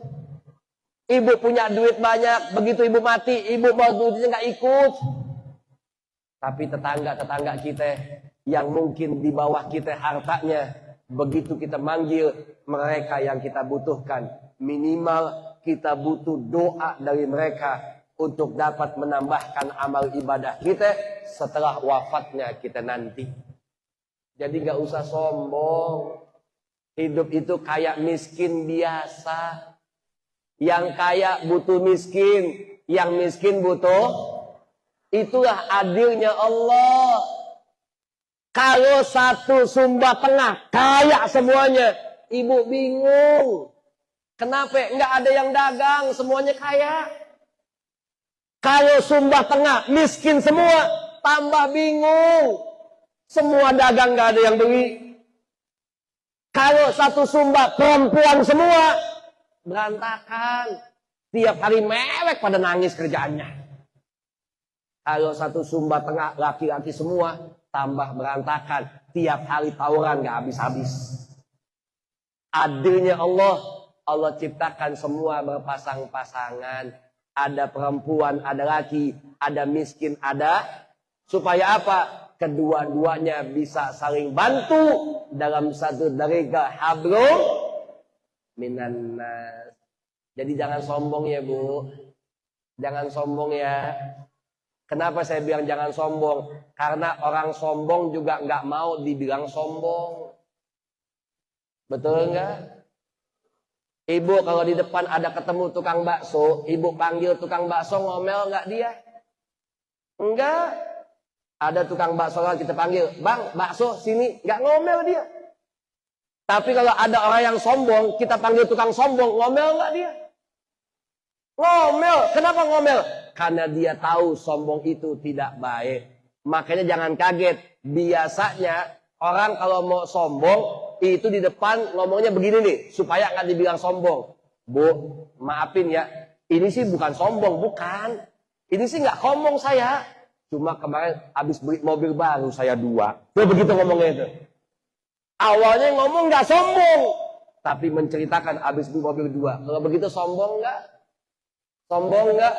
Ibu punya duit banyak, begitu ibu mati, ibu mau duitnya nggak ikut. Tapi tetangga-tetangga kita yang mungkin di bawah kita hartanya, begitu kita manggil mereka yang kita butuhkan, minimal kita butuh doa dari mereka untuk dapat menambahkan amal ibadah kita setelah wafatnya kita nanti. Jadi gak usah sombong. Hidup itu kayak miskin biasa. Yang kaya butuh miskin, yang miskin butuh. Itulah adilnya Allah. Kalau satu Sumba Tengah kaya semuanya, ibu bingung. Kenapa? Nggak ada yang dagang, semuanya kaya. Kalau Sumba Tengah miskin semua, tambah bingung. Semua dagang nggak ada yang beli. Kalau satu Sumba perempuan semua, berantakan. Tiap hari mewek pada nangis kerjaannya. Kalau satu Sumba Tengah laki-laki semua, tambah berantakan. Tiap hari tawuran nggak habis-habis. Adilnya Allah, Allah ciptakan semua berpasang-pasangan. Ada perempuan, ada laki, ada miskin, ada. Supaya apa? Kedua-duanya bisa saling bantu dalam satu dariga hablum minan nas. Jadi jangan sombong ya Bu. Jangan sombong ya. Kenapa saya bilang jangan sombong? Karena orang sombong juga nggak mau dibilang sombong. Betul nggak? Ibu kalau di depan ada ketemu tukang bakso, ibu panggil tukang bakso, ngomel nggak dia? Enggak. Ada tukang bakso lah kita panggil, bang bakso sini, nggak ngomel dia. Tapi kalau ada orang yang sombong, kita panggil tukang sombong, ngomel nggak dia? Ngomel. Kenapa ngomel? Karena dia tahu sombong itu tidak baik. Makanya jangan kaget. Biasanya orang kalau mau sombong, itu di depan ngomongnya begini nih, supaya nggak dibilang sombong. Bu, maafin ya, ini sih bukan sombong, bukan. Ini sih nggak ngomong saya. Cuma kemarin habis beli mobil baru saya 2. Dia begitu ngomongnya itu. Awalnya ngomong nggak sombong, tapi menceritakan habis beli mobil 2. Kalau begitu sombong nggak? Sombong nggak?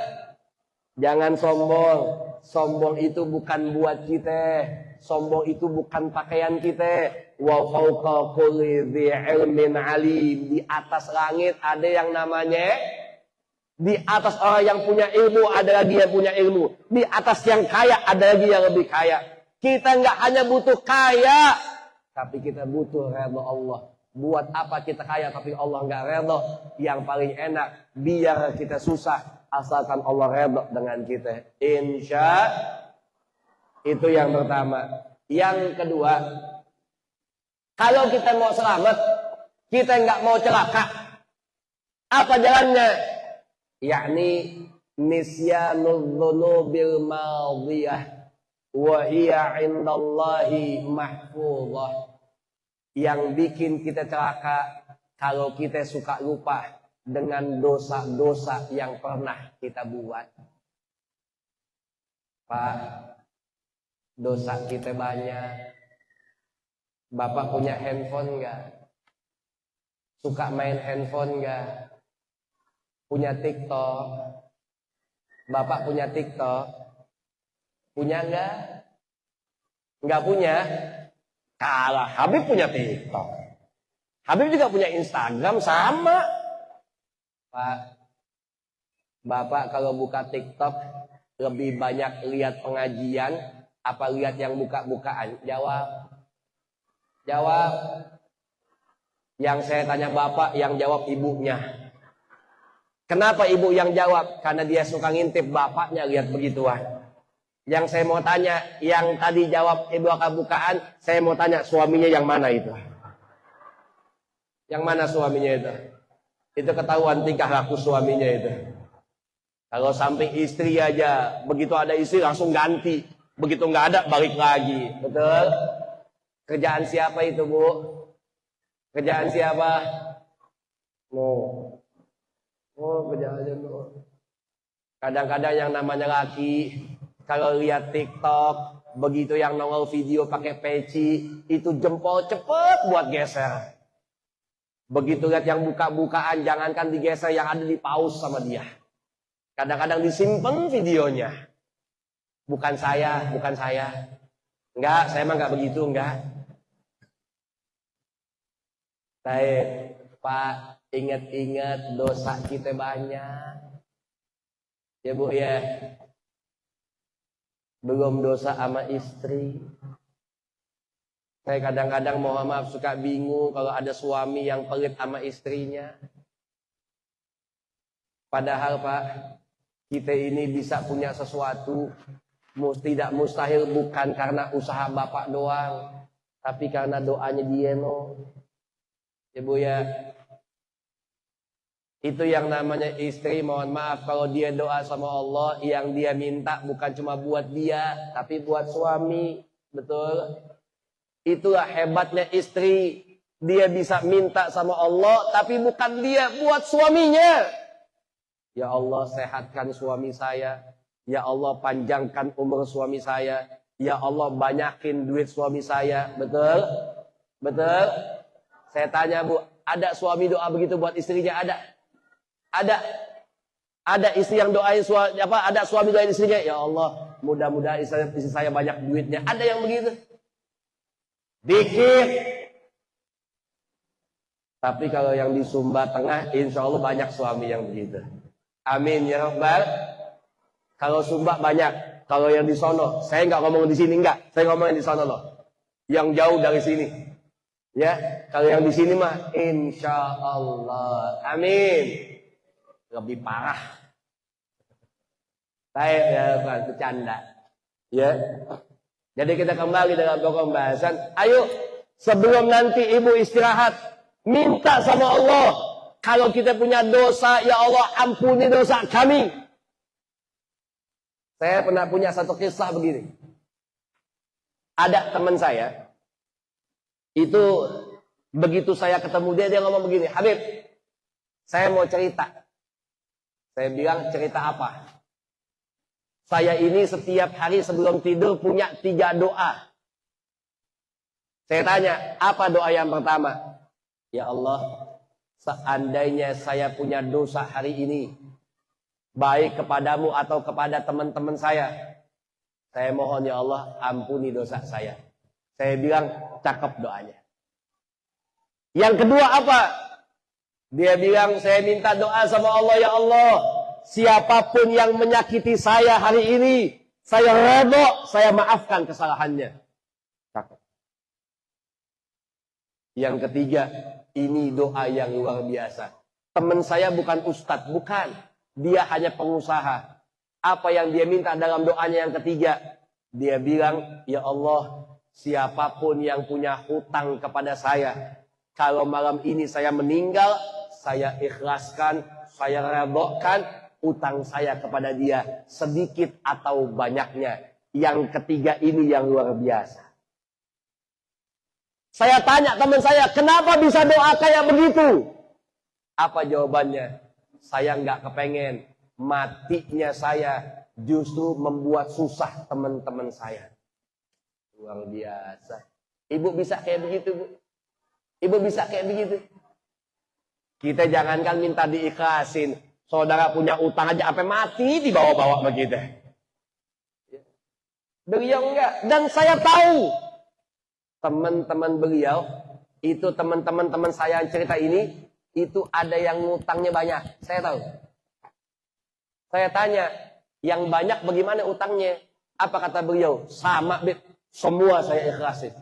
Jangan sombong. Sombong itu bukan buat kita. Sombong itu bukan pakaian kita. Wa fawqa kulli dzi ilmin alim. Di atas langit ada yang namanya. Di atas orang yang punya ilmu ada lagi yang punya ilmu. Di atas yang kaya ada lagi yang lebih kaya. Kita nggak hanya butuh kaya, tapi kita butuh redha Allah. Buat apa kita kaya tapi Allah nggak redha? Yang paling enak biar kita susah asalkan Allah redha dengan kita. Insya itu yang pertama. Yang kedua, kalau kita mau selamat, kita nggak mau celaka, apa jalannya? Yakni nisyanul dzunubil madiyah wa hiya indallahi mahfuzah. Yang bikin kita celaka kalau kita suka lupa dengan dosa-dosa yang pernah kita buat. Pak, dosa kita banyak. Bapak punya handphone enggak? Suka main handphone enggak? Punya TikTok? Bapak punya TikTok? Punya enggak? Enggak punya? Kalah, Habib punya TikTok. Habib juga punya Instagram, sama. Pak, Bapak kalau buka TikTok lebih banyak lihat pengajian apa lihat yang buka-bukaan? Jawab. Jawab. Yang saya tanya Bapak, yang jawab ibunya. Kenapa ibu yang jawab? Karena dia suka ngintip bapaknya lihat begituan. Yang saya mau tanya, yang tadi jawab ibu bukaan, saya mau tanya suaminya yang mana itu? Yang mana suaminya itu? Itu ketahuan tingkah laku suaminya itu. Kalau sampai istri aja, begitu ada istri langsung ganti. Begitu nggak ada, balik lagi. Betul? Kerjaan siapa itu, Bu? Kerjaan siapa? No. Oh, kerjaannya no. Kadang-kadang yang namanya laki, kalau lihat TikTok, begitu yang nongol video pakai peci, itu jempol cepet buat geser. Begitu lihat yang buka-bukaan, jangankan digeser, yang ada di pause sama dia. Kadang-kadang disimpan videonya. Bukan saya. Enggak, saya emang enggak begitu, enggak. Pak, ingat-ingat dosa kita banyak. Ya Bu ya. Belum dosa sama istri. Saya kadang-kadang mohon maaf suka bingung kalau ada suami yang pelit sama istrinya. Padahal Pak, kita ini bisa punya sesuatu, tidak mustahil bukan karena usaha Bapak doang, tapi karena doanya dia no. Ya Bu ya. Itu yang namanya istri, mohon maaf kalau dia doa sama Allah, yang dia minta bukan cuma buat dia, tapi buat suami. Betul? Itulah hebatnya istri. Dia bisa minta sama Allah, tapi bukan dia, buat suaminya. Ya Allah, sehatkan suami saya. Ya Allah, panjangkan umur suami saya. Ya Allah, banyakin duit suami saya. Betul? Betul? Saya tanya Bu, ada suami doa begitu buat istrinya? Ada istri yang doain suami, ada suami doain istrinya, ya Allah, mudah-mudahan istri saya banyak duitnya. Ada yang begitu? Dikit. Tapi kalau yang di Sumba Tengah, insya Allah banyak suami yang begitu. Amin ya Rabbal. Kalau Sumba banyak. Kalau yang di sono, saya nggak ngomong di sini enggak, saya ngomong yang di sono loh. Yang jauh dari sini. Ya, kalau yang di sini mah insya Allah. Amin. Lebih parah. Baik ya, bukan bercanda. Ya. Jadi kita kembali dalam pokok pembahasan. Ayo, sebelum nanti ibu istirahat, minta sama Allah. Kalau kita punya dosa, ya Allah ampuni dosa kami. Saya pernah punya satu kisah begini. Ada teman saya, itu begitu saya ketemu dia ngomong begini, Habib, saya mau cerita. Saya bilang, cerita apa? Saya ini setiap hari sebelum tidur punya 3 doa. Saya tanya, apa doa yang pertama? Ya Allah, seandainya saya punya dosa hari ini, baik kepadamu atau kepada teman-teman saya mohon ya Allah, ampuni dosa saya. Saya bilang, cakep doanya. Yang kedua apa? Dia bilang, saya minta doa sama Allah, ya Allah, siapapun yang menyakiti saya hari ini, saya redha, saya maafkan kesalahannya. Cakep. Yang ketiga, ini doa yang luar biasa. Teman saya bukan ustadz, bukan. Dia hanya pengusaha. Apa yang dia minta dalam doanya yang ketiga? Dia bilang, ya Allah, siapapun yang punya hutang kepada saya, kalau malam ini saya meninggal, saya ikhlaskan, saya redhakan utang saya kepada dia, sedikit atau banyaknya. Yang ketiga ini yang luar biasa. Saya tanya teman saya, kenapa bisa doa kayak begitu? Apa jawabannya? Saya nggak kepengen matinya saya justru membuat susah teman-teman saya. Luar biasa. Ibu bisa kayak begitu, Bu? Ibu bisa kayak begitu? Kita jangankan minta diikhlasin. Saudara punya utang aja sampai mati dibawa-bawa begitu. Beliau enggak. Dan saya tahu teman-teman beliau, itu teman-teman saya yang cerita ini, itu ada yang ngutangnya banyak. Saya tahu. Saya tanya, yang banyak bagaimana utangnya? Apa kata beliau? Sama, Beb. Semua saya ikhlasin.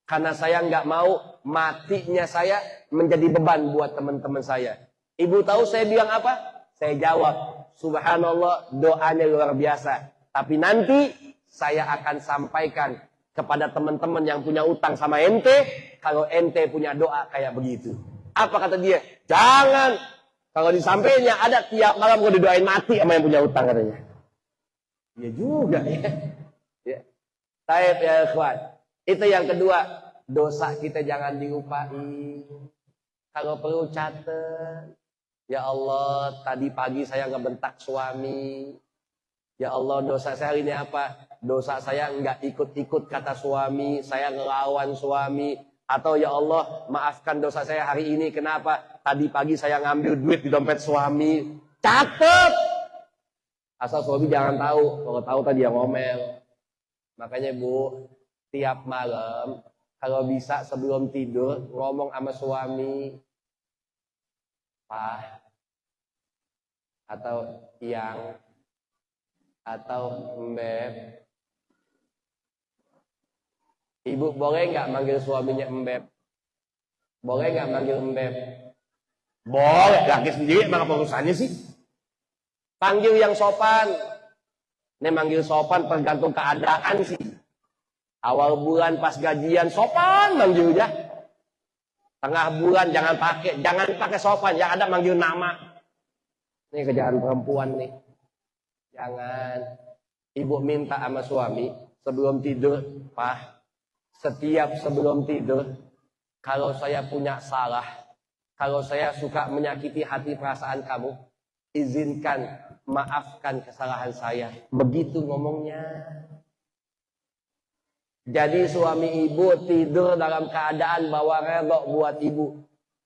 Karena saya nggak mau matinya saya menjadi beban buat teman-teman saya. Ibu tahu saya bilang apa? Saya jawab, subhanallah, doanya luar biasa. Tapi nanti saya akan sampaikan kepada teman-teman yang punya utang sama ente, kalau ente punya doa kayak begitu. Apa kata dia? Jangan. Kalau disampaikannya ada tiap malam gue didoain mati sama yang punya utang katanya. Ya juga ya. Taib ya ikhwan. Itu yang kedua. Dosa kita jangan dilupain. Kalau perlu catat. Ya Allah, tadi pagi saya ngebentak suami. Ya Allah, dosa saya ini apa? Dosa saya nggak ikut-ikut kata suami. Saya ngelawan suami. Atau ya Allah, maafkan dosa saya hari ini. Kenapa? Tadi pagi saya ngambil duit di dompet suami. Catat! Asal suami jangan tahu. Kalau tahu tadi yang ngomel. Makanya Bu, tiap malam kalau bisa sebelum tidur ngomong sama suami, Pak, atau Yang, atau Mbep. Ibu boleh nggak manggil suaminya Mbep? Boleh nggak manggil Mbep? Boleh, laki sendiri emang apa urusannya sih? Panggil yang sopan. Ini manggil sopan tergantung keadaan sih. Awal bulan pas gajian sopan manggilnya. Tengah bulan jangan pakai sopan, yang ada manggil nama. Ini kerjaan perempuan nih. Jangan. Ibu minta sama suami sebelum tidur, Pak, setiap sebelum tidur, kalau saya punya salah, kalau saya suka menyakiti hati perasaan kamu, izinkan, maafkan kesalahan saya. Begitu ngomongnya. Jadi suami ibu tidur dalam keadaan bawa redok buat ibu.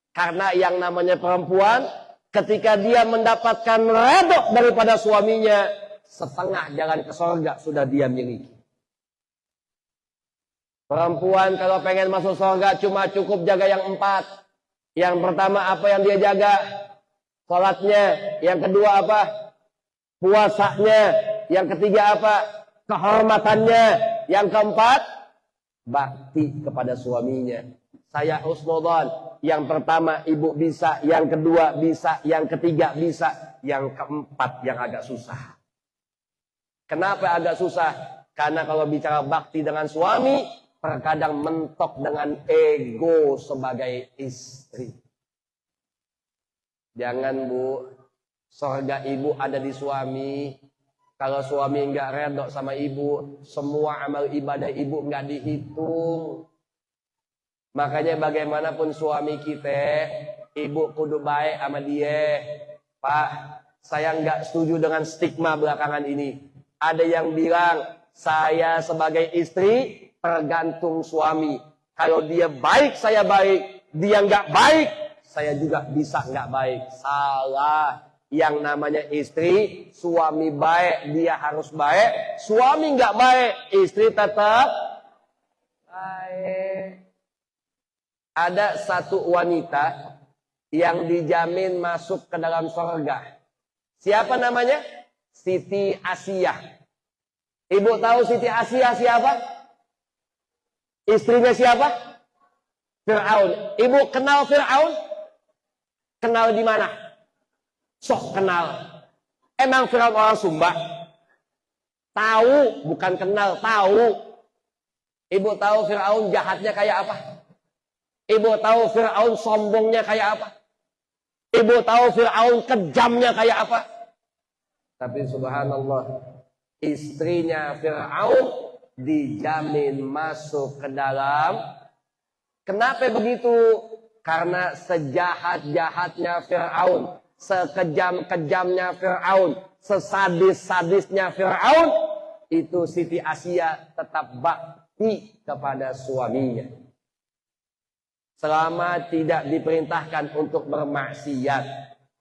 Karena yang namanya perempuan, ketika dia mendapatkan redok daripada suaminya, setengah jalan ke surga sudah dia miliki. Perempuan kalau pengen masuk surga cuma cukup jaga yang 4. Yang pertama apa yang dia jaga? Salatnya. Yang kedua apa? Puasanya. Yang ketiga apa? Kehormatannya. Yang keempat, bakti kepada suaminya. Saya husnudzon. Yang pertama ibu bisa, yang kedua bisa, yang ketiga bisa, yang keempat yang agak susah. Kenapa agak susah? Karena kalau bicara bakti dengan suami, terkadang mentok dengan ego sebagai istri. Jangan Bu, surga ibu ada di suami. Kalau suami nggak redok sama ibu, semua amal ibadah ibu nggak dihitung. Makanya bagaimanapun suami kita, ibu kudu baik sama dia. Pak, saya nggak setuju dengan stigma belakangan ini. Ada yang bilang, saya sebagai istri tergantung suami. Kalau dia baik, saya baik. Dia nggak baik, saya juga bisa nggak baik. Salah. Yang namanya istri, suami baik, dia harus baik. Suami nggak baik, istri tetap baik. Ada satu wanita yang dijamin masuk ke dalam surga. Siapa namanya? Siti Asia. Ibu tahu Siti Asia siapa? Istrinya siapa? Fir'aun. Ibu kenal Fir'aun? Kenal di mana? Sok kenal. Emang Fir'aun orang Sumba? Tahu, bukan kenal, tahu. Ibu tahu Fir'aun jahatnya kayak apa? Ibu tahu Fir'aun sombongnya kayak apa? Ibu tahu Fir'aun kejamnya kayak apa? Tapi subhanallah, istrinya Fir'aun dijamin masuk ke dalam. Kenapa begitu? Karena sejahat-jahatnya Fir'aun, sekejam-kejamnya Fir'aun, sesadis-sadisnya Fir'aun, itu Siti Asia tetap bakti kepada suaminya. Selama tidak diperintahkan untuk bermaksiat.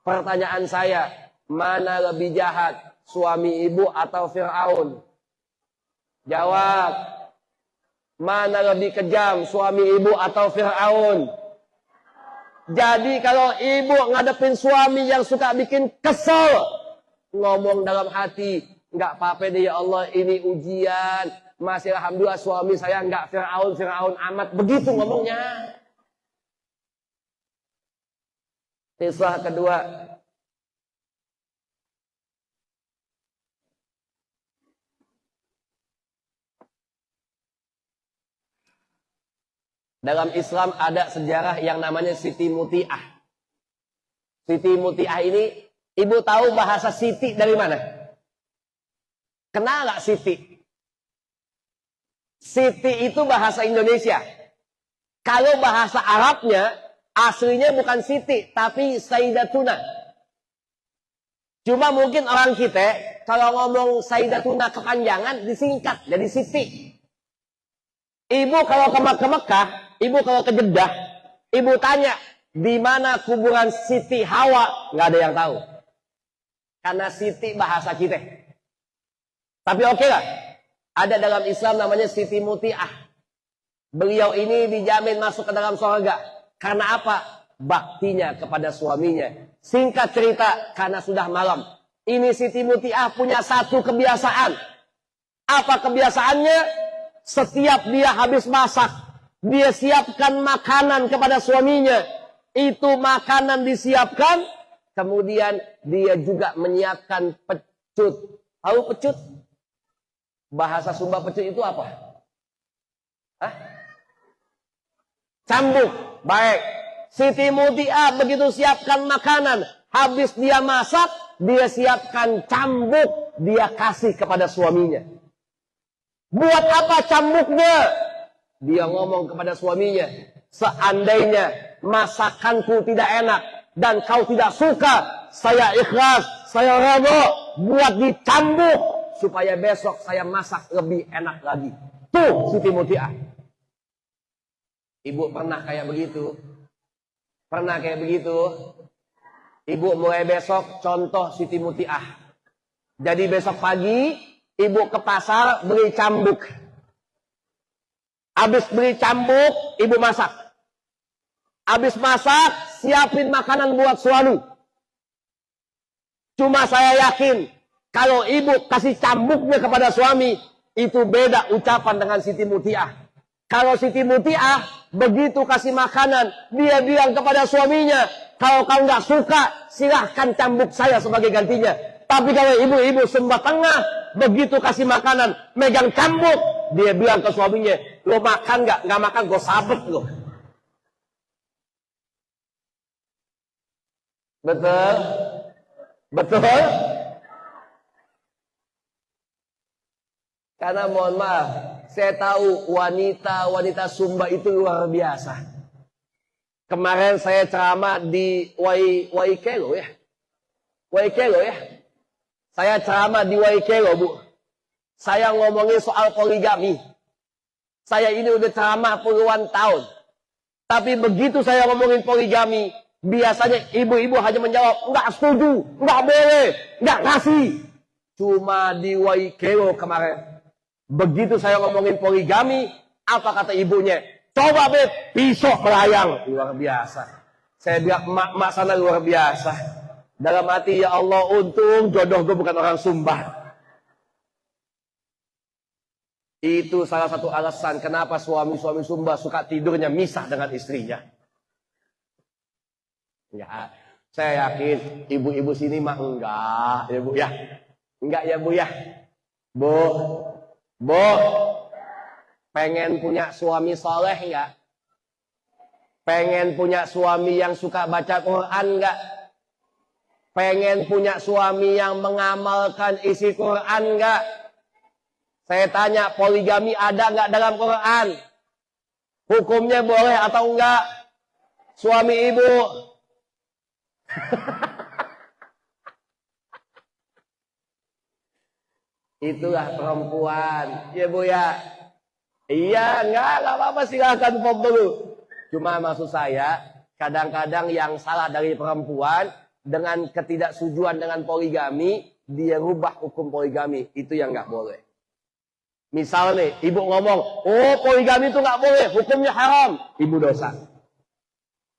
Pertanyaan saya, mana lebih jahat, suami ibu atau Fir'aun? Jawab. Mana lebih kejam, suami ibu atau Fir'aun? Jadi kalau ibu ngadepin suami yang suka bikin kesel, ngomong dalam hati, nggak apa-apa deh ya Allah, ini ujian. Masih alhamdulillah suami saya nggak Fir'aun amat. Begitu ngomongnya. Kisah kedua. Dalam Islam ada sejarah yang namanya Siti Muti'ah. Siti Muti'ah ini, ibu tahu bahasa Siti dari mana? Kenal nggak Siti? Siti itu bahasa Indonesia. Kalau bahasa Arabnya, aslinya bukan Siti, tapi Sayyidatuna. Cuma mungkin orang kita, kalau ngomong Sayyidatuna kepanjangan, disingkat jadi Siti. Ibu kalau ke Mekah, ibu kalau ke Jeddah, ibu tanya, di mana kuburan Siti Hawa? Nggak ada yang tahu. Karena Siti bahasa kita. Tapi oke lah. Ada dalam Islam namanya Siti Muti'ah. Beliau ini dijamin masuk ke dalam surga. Karena apa? Baktinya kepada suaminya. Singkat cerita, karena sudah malam. Ini Siti Muti'ah punya satu kebiasaan. Apa kebiasaannya? Setiap dia habis masak, dia siapkan makanan kepada suaminya. Itu makanan disiapkan, kemudian dia juga menyiapkan pecut. Tahu pecut? Bahasa Sumba pecut itu apa? Hah? Cambuk. Baik. Siti Muti'ah begitu siapkan makanan, habis dia masak, dia siapkan cambuk, dia kasih kepada suaminya. Buat apa cambuknya? Dia ngomong kepada suaminya, seandainya masakanku tidak enak dan kau tidak suka, saya ikhlas, saya rela buat dicambuk supaya besok saya masak lebih enak lagi. Tuh Siti Muti'ah. Ibu pernah kayak begitu? Pernah kayak begitu? Ibu mulai besok contoh Siti Muti'ah. Jadi besok pagi ibu ke pasar beli cambuk. Habis beli cambuk, ibu masak. Habis masak, siapin makanan buat suami. Cuma saya yakin, kalau ibu kasih cambuknya kepada suami, itu beda ucapan dengan Siti Muti'ah. Kalau Siti Muti'ah, begitu kasih makanan, dia bilang kepada suaminya, kalau kau nggak suka, silahkan cambuk saya sebagai gantinya. Tapi kalau ibu-ibu Sumba Tengah, begitu kasih makanan, megang cambuk, dia bilang ke suaminya, lo makan nggak? Nggak makan, gue sabet lo. Betul? Betul? Karena mohon maaf, saya tahu wanita Sumba itu luar biasa. Kemarin saya ceramah di Waikelo ya. Waikelo ya. Saya ceramah di Waikelo, Bu. Saya ngomongin soal poligami. Saya ini udah ceramah puluhan tahun. Tapi begitu saya ngomongin poligami, biasanya ibu-ibu hanya menjawab, enggak setuju, enggak boleh, enggak kasih. Cuma di Waikelo kemarin, begitu saya ngomongin poligami, apa kata ibunya? Coba Beb, pisau melayang. Luar biasa. Saya bilang, mak sana luar biasa. Dalam hati, ya Allah, untung jodoh gue bukan orang Sumba. Itu salah satu alasan kenapa suami-suami Sumba suka tidurnya misah dengan istrinya. Ya, saya yakin ibu-ibu sini mah enggak, ya Bu ya. Enggak ya Bu ya. Bu, pengen punya suami soleh enggak? Pengen punya suami yang suka baca Quran enggak? Pengen punya suami yang mengamalkan isi Quran enggak? Saya tanya, poligami ada enggak dalam Quran? Hukumnya boleh atau enggak? Suami ibu. Itulah perempuan. Ya Bu ya. Iya, enggak apa-apa, silahkan pop dulu. Cuma maksud saya, kadang-kadang yang salah dari perempuan, dengan ketidaksetujuan dengan poligami, dia rubah hukum poligami. Itu yang nggak boleh. Misal nih, ibu ngomong, oh poligami itu nggak boleh, hukumnya haram. Ibu dosa.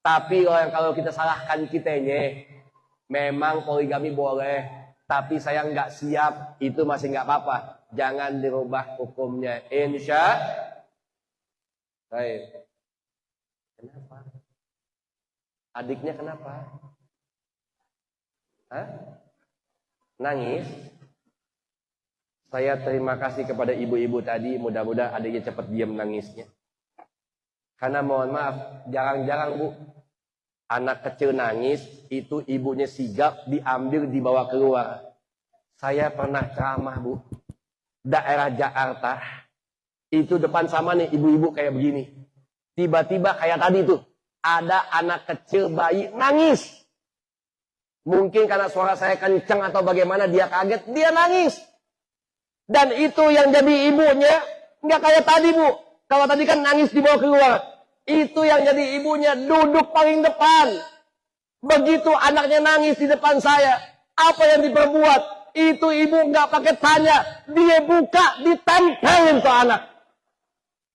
Tapi kalau kita salahkan kitanya, memang poligami boleh, tapi saya nggak siap, itu masih nggak apa-apa. Jangan dirubah hukumnya. Insya. Baik. Kenapa? Adiknya kenapa? Hah? Nangis? Saya terima kasih kepada ibu-ibu tadi. Mudah-mudahan adiknya cepat diam nangisnya. Karena mohon maaf, jarang-jarang Bu, anak kecil nangis, itu ibunya sigap, diambil, dibawa keluar. Saya pernah ceramah Bu, daerah Jakarta, Itu depan sama nih ibu-ibu kayak begini. Tiba-tiba kayak tadi tuh. Ada anak kecil bayi nangis. Mungkin karena suara saya kencang atau bagaimana dia kaget. Dia nangis. Dan itu yang jadi ibunya. Nggak kayak tadi bu. Kalau tadi kan nangis dibawa keluar. Itu yang jadi ibunya duduk paling depan. Begitu anaknya nangis di depan saya. Apa yang diperbuat? Itu ibu nggak pakai tanya. Dia buka, ditempelin ke anak.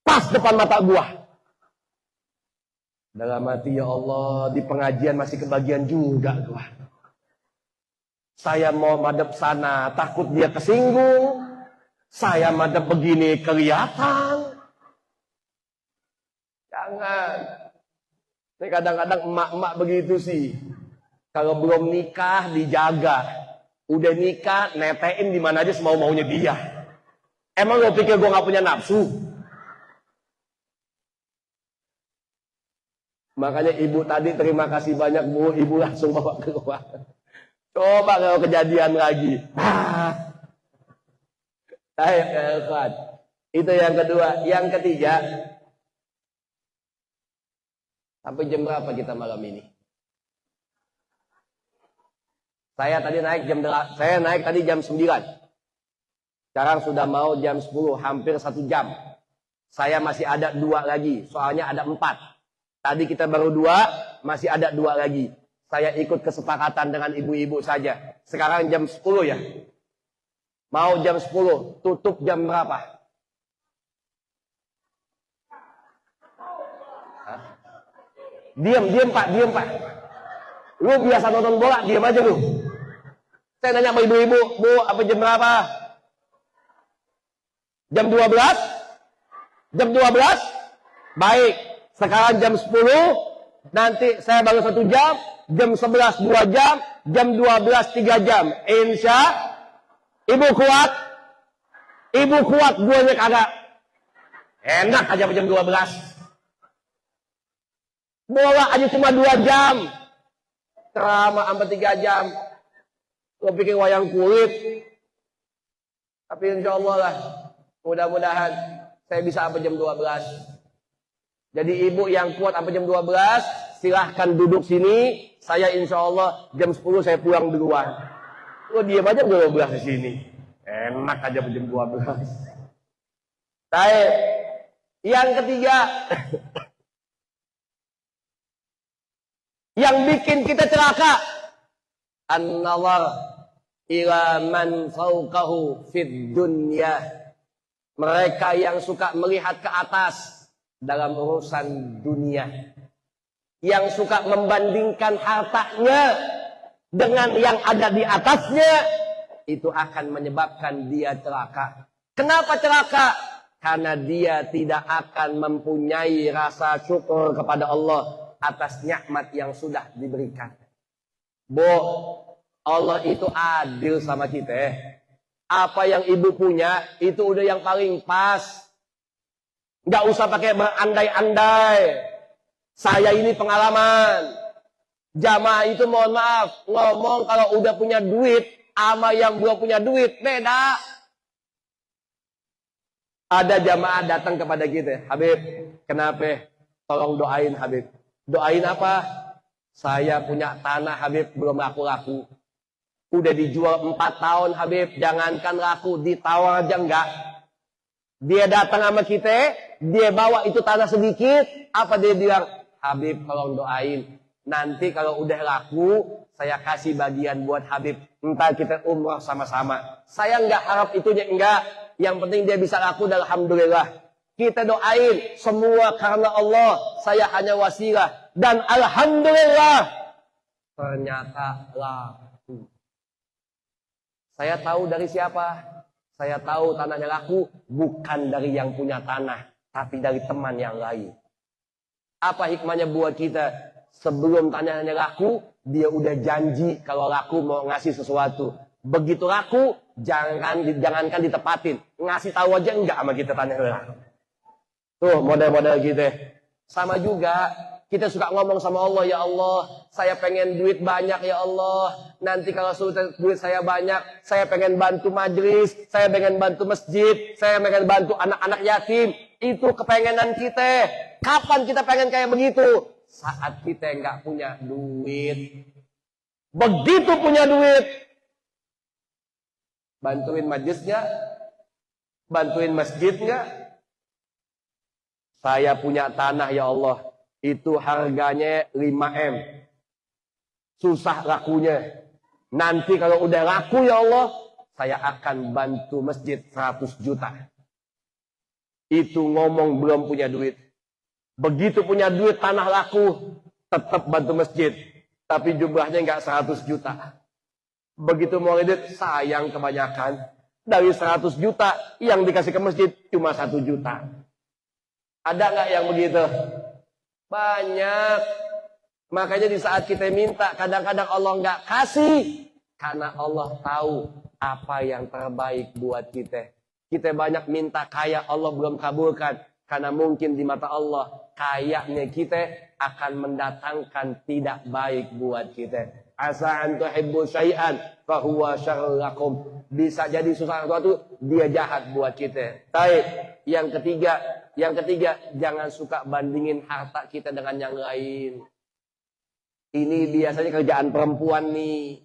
Pas depan mata gua. Dalam hati, ya Allah, di pengajian masih kebagian juga gua. Saya mau madep sana, takut dia kesinggung. Saya madep begini, kelihatan. Jangan. Ini kadang-kadang emak-emak begitu sih. Kalau belum nikah, dijaga. Udah nikah, netein di mana aja semau-maunya dia. Emang lo pikir gue gak punya nafsu? Makanya ibu tadi terima kasih banyak bu, ibu langsung bawa keluar. Coba kalau kejadian lagi. Itu yang kedua. Yang ketiga. Sampai jam berapa kita malam ini? Saya tadi naik jam 9. Sekarang sudah mau jam 10, hampir 1 jam. Saya masih ada 2 lagi, soalnya ada 4. Tadi kita baru 2, masih ada 2 lagi. Saya ikut kesepakatan dengan ibu-ibu saja. Sekarang jam 10 ya. Mau jam 10, tutup jam berapa? Hah? Diam Pak. Lu biasa nonton bola, diam aja lu. Saya nanya sama ibu-ibu, bu, apa jam berapa? Jam 12? Jam 12? Baik. Sekarang jam 10, nanti saya baru 1 jam, jam 11 2 jam, jam 12 3 jam. Insya Ibu kuat? Ibu kuat, guanya kagak. Enak aja jam 12. Bola aja cuma 2 jam. Drama sampai 3 jam. Lo pikir wayang kulit. Tapi insya Allah lah, mudah-mudahan saya bisa sampai jam 12. Jadi ibu yang kuat sampai jam 12, silahkan duduk sini. Saya insya Allah jam 10 saya pulang duluan. Lo diam aja 12 di sini. Enak aja jam 12. Baik. Yang ketiga. Yang bikin kita celaka. An-nazar ila man fawqahu fid dunya. Mereka yang suka melihat ke atas dalam urusan dunia. Yang suka membandingkan hartanya dengan yang ada di atasnya, itu akan menyebabkan dia celaka. Kenapa celaka? Karena dia tidak akan mempunyai rasa syukur kepada Allah atas nikmat yang sudah diberikan. Bu, Allah itu adil sama kita. Apa yang ibu punya, itu udah yang paling pas. Nggak usah pakai berandai-andai. Saya ini pengalaman. Jamaah itu mohon maaf, ngomong kalau udah punya duit, sama yang belum punya duit, beda. Ada jamaah datang kepada kita, Habib, kenapa? Tolong doain Habib. Doain apa? Saya punya tanah Habib, belum laku-laku. Udah dijual 4 tahun Habib, jangankan laku, ditawar aja enggak. Dia datang sama kita, dia bawa itu tanah sedikit, apa dia bilang? Habib, tolong doain. Nanti kalau udah laku, saya kasih bagian buat Habib. Entah kita umrah sama-sama. Saya enggak harap itunya, enggak. Yang penting dia bisa laku, dan alhamdulillah. Kita doain semua karena Allah. Saya hanya wasilah. Dan alhamdulillah, ternyata laku. Saya tahu dari siapa? Saya tahu tanahnya laku, bukan dari yang punya tanah, tapi dari teman yang lain. Apa hikmahnya buat kita? Sebelum tanahnya laku, dia udah janji kalau laku mau ngasih sesuatu. Begitu laku, jangankan ditepatin. Ngasih tahu aja enggak sama kita tanahnya laku. Tuh model-model gitu. Sama juga, kita suka ngomong sama Allah, ya Allah, saya pengen duit banyak ya Allah. Nanti kalau duit saya banyak, saya pengen bantu majelis, saya pengen bantu masjid, saya pengen bantu anak-anak yatim. Itu kepengenan kita. Kapan kita pengen kayak begitu? Saat kita nggak punya duit. Begitu punya duit, bantuin majelis nggak? Bantuin masjid nggak? Saya punya tanah ya Allah. Itu harganya 5M. Susah lakunya. Nanti kalau udah laku ya Allah, saya akan bantu masjid 100 juta. Itu ngomong belum punya duit. Begitu punya duit tanah laku, tetap bantu masjid. Tapi jumlahnya nggak 100 juta. Begitu mau duit, sayang kebanyakan. Dari 100 juta, yang dikasih ke masjid cuma 1 juta. Ada nggak yang begitu? Banyak. Makanya di saat kita minta, kadang-kadang Allah nggak kasih. Karena Allah tahu apa yang terbaik buat kita. Kita banyak minta kaya, Allah belum kabulkan. Karena mungkin di mata Allah, kayanya kita akan mendatangkan tidak baik buat kita. Asa an tuhibbu syai'an fahuwa syarrun lakum. Bisa jadi sesuatu dia jahat buat kita. Baik. Yang ketiga, jangan suka bandingin harta kita dengan yang lain. Ini biasanya kerjaan perempuan nih.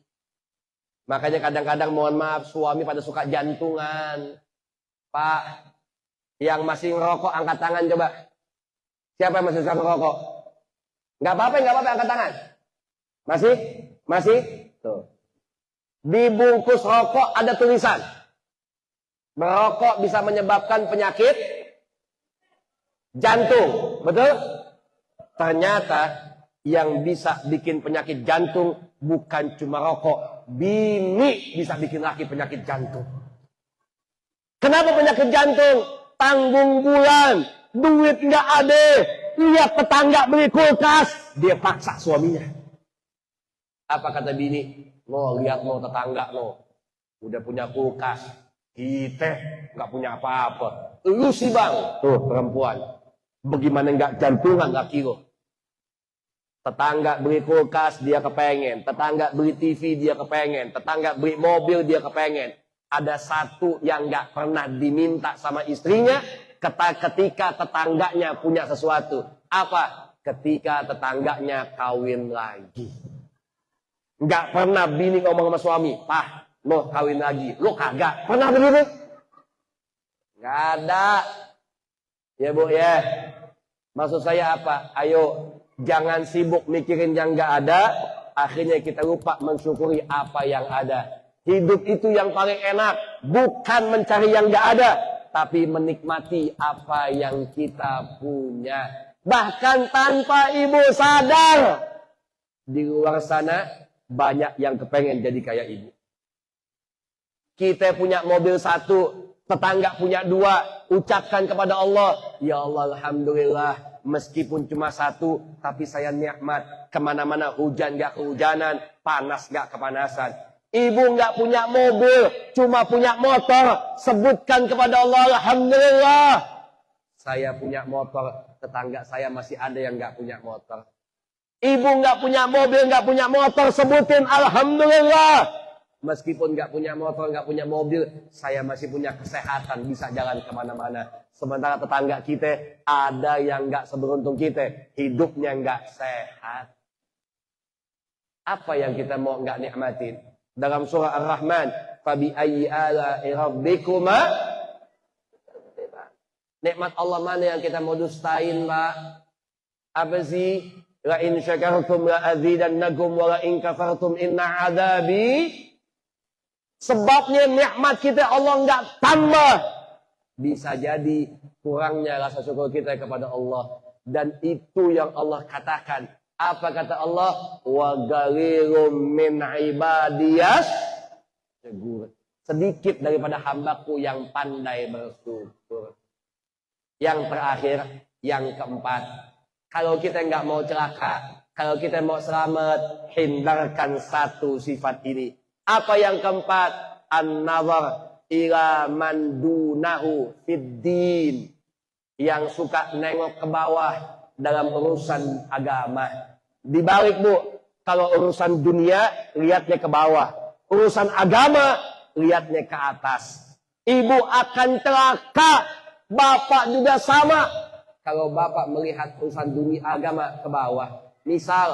Makanya kadang-kadang mohon maaf, suami pada suka jantungan. Pak, yang masih ngerokok angkat tangan coba. Siapa yang masih suka ngerokok? Nggak apa-apa, angkat tangan. Masih? Tuh. Di bungkus rokok ada tulisan. Merokok bisa menyebabkan penyakit jantung. Betul? Ternyata yang bisa bikin penyakit jantung bukan cuma rokok. Bini bisa bikin laki penyakit jantung. Kenapa penyakit jantung? Tanggung bulan, duit nggak ada. Lihat tetangga beli kulkas, dia paksa suaminya. Apa kata bini? Lihat tetangga udah punya kulkas. Kita nggak punya apa-apa. Lu sih bang, tuh perempuan. Bagaimana nggak jantungan nggak kilo? Tetangga beli kulkas dia kepengen, tetangga beli TV dia kepengen, tetangga beli mobil dia kepengen. Ada satu yang nggak pernah diminta sama istrinya, ketika tetangganya punya sesuatu. Apa? Ketika tetangganya kawin lagi. Nggak pernah bini ngomong sama suami, "Pah, lo kawin lagi." Lo kagak pernah begitu? Nggak ada. Ya Bu ya. Maksud saya apa? Ayo, jangan sibuk mikirin yang nggak ada. Akhirnya kita lupa mensyukuri apa yang ada. Hidup itu yang paling enak. Bukan mencari yang nggak ada. Tapi menikmati apa yang kita punya. Bahkan tanpa ibu sadar. Di luar sana banyak yang kepengen jadi kayak ibu. Kita punya mobil 1, tetangga punya 2. Ucapkan kepada Allah, ya Allah alhamdulillah, meskipun cuma 1, tapi saya nikmat. Kemana-mana hujan gak kehujanan, panas gak kepanasan. Ibu gak punya mobil, cuma punya motor. Sebutkan kepada Allah, alhamdulillah, saya punya motor. Tetangga saya masih ada yang gak punya motor. Ibu nggak punya mobil, nggak punya motor, sebutin alhamdulillah. Meskipun nggak punya motor, nggak punya mobil, saya masih punya kesehatan, bisa jalan kemana-mana. Sementara tetangga kita ada yang nggak seberuntung kita, hidupnya nggak sehat. Apa yang kita mau nggak nikmatin? Dalam surah Ar-Rahman, fabi ayyi ala'i rabbikuma. Nikmat Allah mana yang kita mau dustain, Pak? Apa sih? La in syakartum la azidannakum wa la in kafartum inna adzabi. Sebabnya nikmat kita Allah enggak tambah. Bisa jadi kurangnya rasa syukur kita kepada Allah. Dan itu yang Allah katakan. Apa kata Allah? Wa ghalilum min ibadiyas. Sedikit daripada hambaku yang pandai bersyukur. Yang terakhir, yang keempat. Kalau kita nggak mau celaka, kalau kita mau selamat, hindarkan satu sifat ini. Apa yang keempat? An-nazar ila man dunahu fid din. Yang suka nengok ke bawah, dalam urusan agama. Dibalik Bu, kalau urusan dunia, lihatnya ke bawah. Urusan agama, lihatnya ke atas. Ibu akan celaka, bapak juga sama. Kalau bapak melihat urusan dunia agama ke bawah. Misal,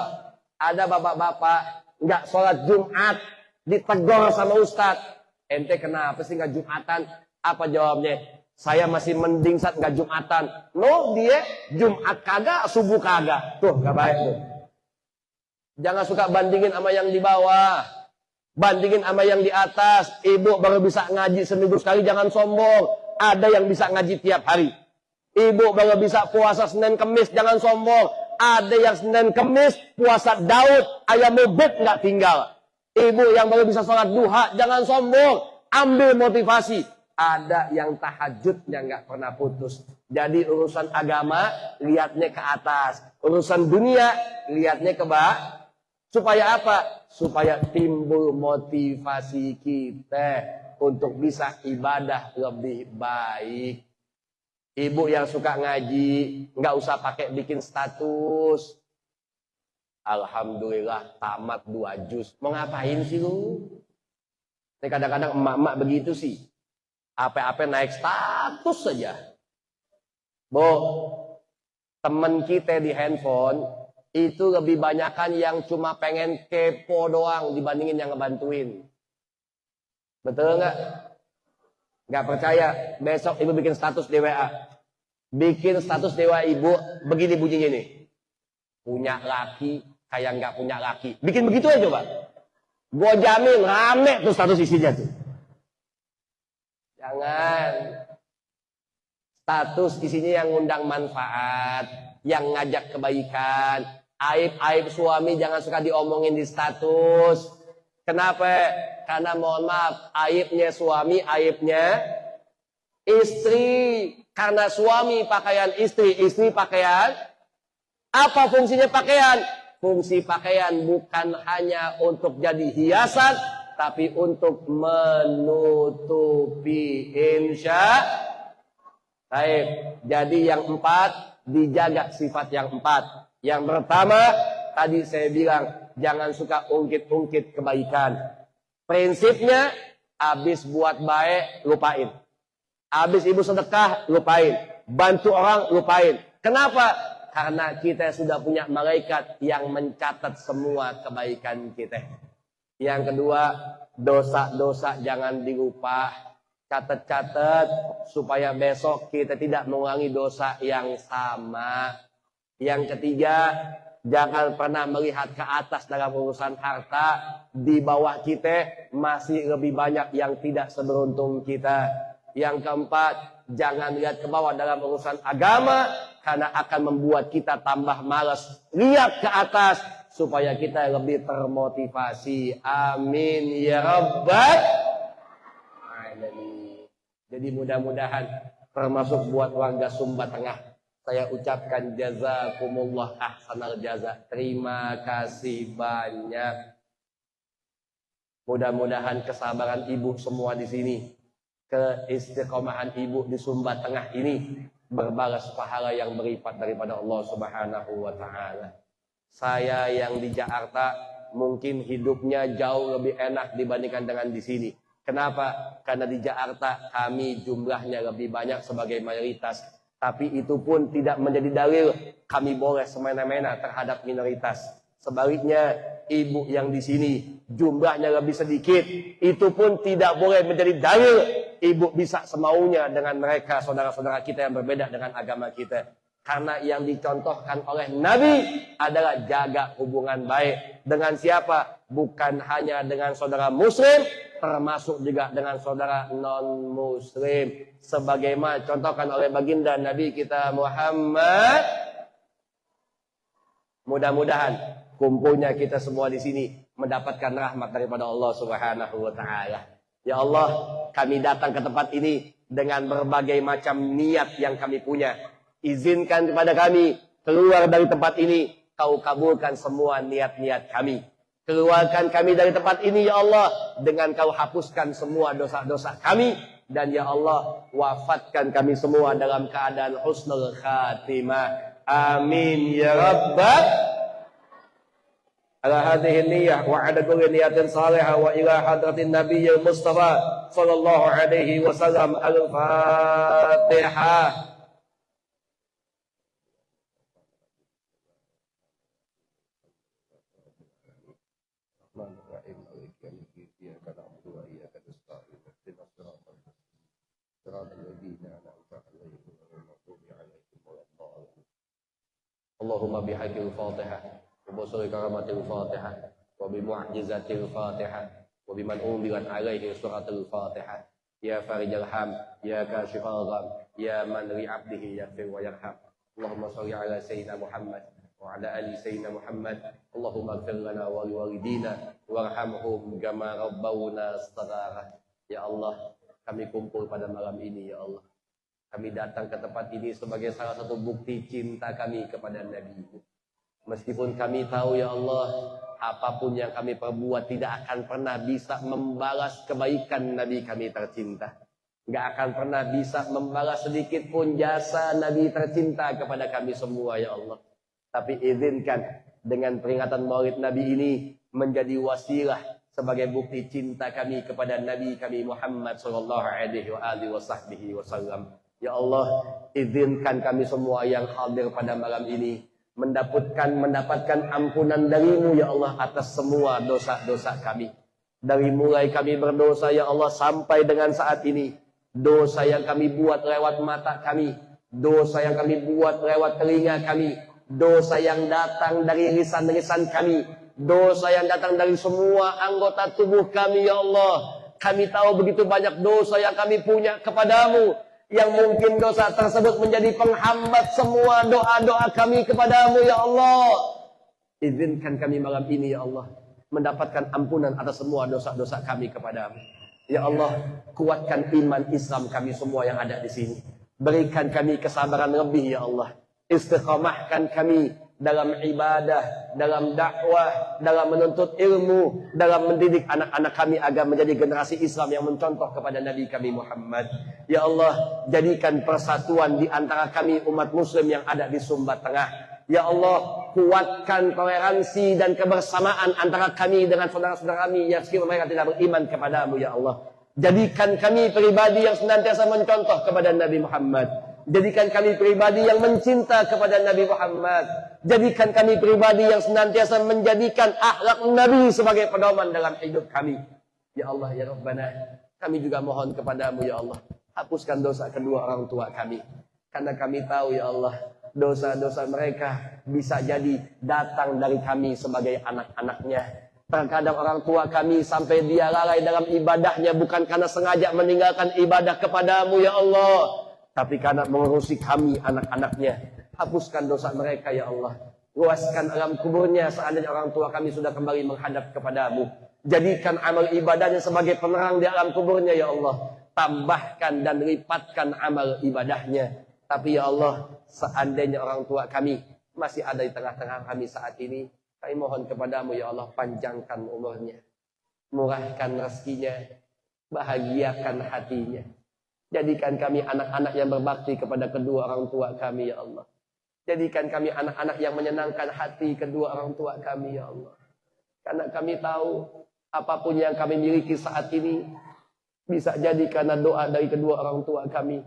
ada bapak-bapak nggak sholat Jumat, ditegur sama ustadz. Ente kenapa sih nggak Jumatan? Apa jawabnya? Saya masih mending saat nggak Jumatan. No, dia Jumat kagak, subuh kagak. Tuh, nggak baik tuh. Jangan suka bandingin sama yang di bawah. Bandingin sama yang di atas. Ibu baru bisa ngaji seminggu sekali, jangan sombong. Ada yang bisa ngaji tiap hari. Ibu baru bisa puasa Senin Kemis, jangan sombong. Ada yang Senin Kemis puasa Daud, ayam bebek nggak tinggal. Ibu yang baru bisa sholat duha, jangan sombong. Ambil motivasi. Ada yang tahajudnya nggak pernah putus. Jadi urusan agama, lihatnya ke atas. Urusan dunia, lihatnya ke bawah. Supaya apa? Supaya timbul motivasi kita untuk bisa ibadah lebih baik. Ibu yang suka ngaji, nggak usah pakai bikin status. Alhamdulillah tamat 2 juz. Mau ngapain sih lu? Ini kadang-kadang emak-emak begitu sih. Apa-apa naik status saja. Bu, temen kita di handphone itu lebih banyakan yang cuma pengen kepo doang dibandingin yang ngebantuin. Betul nggak? Nggak percaya? Besok ibu bikin status di WA. Bikin status di WA ibu, begini bunyinya nih. Punya laki, kayak nggak punya laki. Bikin begitu aja coba. Gue jamin rame tuh status isinya tuh. Jangan. Status isinya yang ngundang manfaat, yang ngajak kebaikan. Aib-aib suami jangan suka diomongin di status. Kenapa? Karena mohon maaf, aibnya suami, aibnya istri. Karena suami pakaian istri, istri pakaian. Apa fungsinya pakaian? Fungsi pakaian bukan hanya untuk jadi hiasan, tapi untuk menutupi baik. Jadi yang 4, dijaga sifat yang 4. Yang pertama, tadi saya bilang, jangan suka ungkit-ungkit kebaikan. Prinsipnya, habis buat baik, lupain. Habis ibu sedekah, lupain. Bantu orang, lupain. Kenapa? Karena kita sudah punya malaikat yang mencatat semua kebaikan kita. Yang kedua, dosa-dosa jangan dilupa. Catat-catat supaya besok kita tidak mengulangi dosa yang sama. Yang ketiga, jangan pernah melihat ke atas dalam urusan harta. Di bawah kita masih lebih banyak yang tidak seberuntung kita. Yang keempat, jangan lihat ke bawah dalam urusan agama. Karena akan membuat kita tambah malas. Lihat ke atas supaya kita lebih termotivasi. Amin ya rabbal alamin. Jadi mudah-mudahan termasuk buat warga Sumba Tengah. Saya ucapkan jazakumullah ahsanal jaza. Terima kasih banyak. Mudah-mudahan kesabaran ibu semua di sini, keistiqomahan ibu di Sumba Tengah ini berbalas pahala yang berlipat daripada Allah Subhanahu wa taala. Saya yang di Jakarta mungkin hidupnya jauh lebih enak dibandingkan dengan di sini. Kenapa? Karena di Jakarta kami jumlahnya lebih banyak sebagai mayoritas. Tapi itu pun tidak menjadi dalil kami boleh semena-mena terhadap minoritas. Sebaliknya, ibu yang di sini jumlahnya lebih sedikit, itu pun tidak boleh menjadi dalil ibu bisa semaunya dengan mereka, saudara-saudara kita yang berbeda dengan agama kita. Karena yang dicontohkan oleh Nabi adalah jaga hubungan baik. Dengan siapa? Bukan hanya dengan saudara muslim, termasuk juga dengan saudara non-muslim. Sebagaimana contohkan oleh baginda Nabi kita Muhammad. Mudah-mudahan kumpulnya kita semua di sini mendapatkan rahmat daripada Allah Subhanahu wa taala. Ya Allah, kami datang ke tempat ini dengan berbagai macam niat yang kami punya. Izinkan kepada kami keluar dari tempat ini, Kau kabulkan semua niat-niat kami. Keluarkan kami dari tempat ini ya Allah, dengan Kau hapuskan semua dosa-dosa kami. Dan ya Allah, wafatkan kami semua dalam keadaan husnul khatimah. Amin ya rabbal ala hadhihi niyyah wa ala kulli niyatin salihah wa ila hadratin nabiyyil mustafa sallallahu alaihi wasallam. Al-Fatihah. Allahumma bihaqqil Fatihah wa busuri karamatil Fatihah wa bi mu'jizatil Fatihah wa biman umbilat alaihi suratul Fatihah ya farijal ham ya kashifal gham ya man li 'abdihi yaghfir wa yarham. Allahumma shalli ala sayyidina Muhammad wa ala ali sayyidina Muhammad. Allahumma ighfir lana wa liwalidina warhamhum kama rabbawna shaghara. Ya Allah, kami kumpul pada malam ini ya Allah. Kami datang ke tempat ini sebagai salah satu bukti cinta kami kepada Nabi. Meskipun kami tahu ya Allah, apapun yang kami perbuat tidak akan pernah bisa membalas kebaikan Nabi kami tercinta. Gak akan pernah bisa membalas sedikit pun jasa Nabi tercinta kepada kami semua ya Allah. Tapi izinkan dengan peringatan Maulid Nabi ini menjadi wasilah sebagai bukti cinta kami kepada Nabi kami Muhammad sallallahu alaihi wasallam. Ya Allah, izinkan kami semua yang hadir pada malam ini mendapatkan ampunan dari-Mu ya Allah atas semua dosa-dosa kami. Dari mulai kami berdosa ya Allah sampai dengan saat ini, dosa yang kami buat lewat mata kami, dosa yang kami buat lewat telinga kami, dosa yang datang dari lisan-lisan kami, dosa yang datang dari semua anggota tubuh kami ya Allah. Kami tahu begitu banyak dosa yang kami punya kepadamu, yang mungkin dosa tersebut menjadi penghambat semua doa-doa kami kepadamu ya Allah. Izinkan kami malam ini ya Allah mendapatkan ampunan atas semua dosa-dosa kami kepadamu. Ya Allah, kuatkan iman Islam kami semua yang ada di sini. Berikan kami kesabaran lebih ya Allah. Istiqamahkan kami dalam ibadah, dalam dakwah, dalam menuntut ilmu, dalam mendidik anak-anak kami agar menjadi generasi Islam yang mencontoh kepada Nabi kami Muhammad. Ya Allah, jadikan persatuan di antara kami umat muslim yang ada di Sumba Tengah. Ya Allah, kuatkan toleransi dan kebersamaan antara kami dengan saudara-saudara kami yang meskipun mereka tidak beriman kepadamu ya Allah. Jadikan kami pribadi yang senantiasa mencontoh kepada Nabi Muhammad. Jadikan kami pribadi yang mencinta kepada Nabi Muhammad. Jadikan kami pribadi yang senantiasa menjadikan akhlak Nabi sebagai pedoman dalam hidup kami. Ya Allah, ya Rabbana, kami juga mohon kepadamu ya Allah, hapuskan dosa kedua orang tua kami. Karena kami tahu ya Allah, dosa-dosa mereka bisa jadi datang dari kami sebagai anak-anaknya. Terkadang orang tua kami sampai dia lalai dalam ibadahnya bukan karena sengaja meninggalkan ibadah kepadamu ya Allah, tapi karena mengurusi kami anak-anaknya. Hapuskan dosa mereka ya Allah. Luaskan alam kuburnya seandainya orang tua kami sudah kembali menghadap kepadamu. Jadikan amal ibadahnya sebagai penerang di alam kuburnya ya Allah. Tambahkan dan lipatkan amal ibadahnya. Tapi ya Allah, seandainya orang tua kami masih ada di tengah-tengah kami saat ini, kami mohon kepadamu ya Allah, panjangkan umurnya, murahkan rezekinya, bahagiakan hatinya. Jadikan kami anak-anak yang berbakti kepada kedua orang tua kami ya Allah. Jadikan kami anak-anak yang menyenangkan hati kedua orang tua kami ya Allah. Karena kami tahu apapun yang kami miliki saat ini bisa jadi karena doa dari kedua orang tua kami.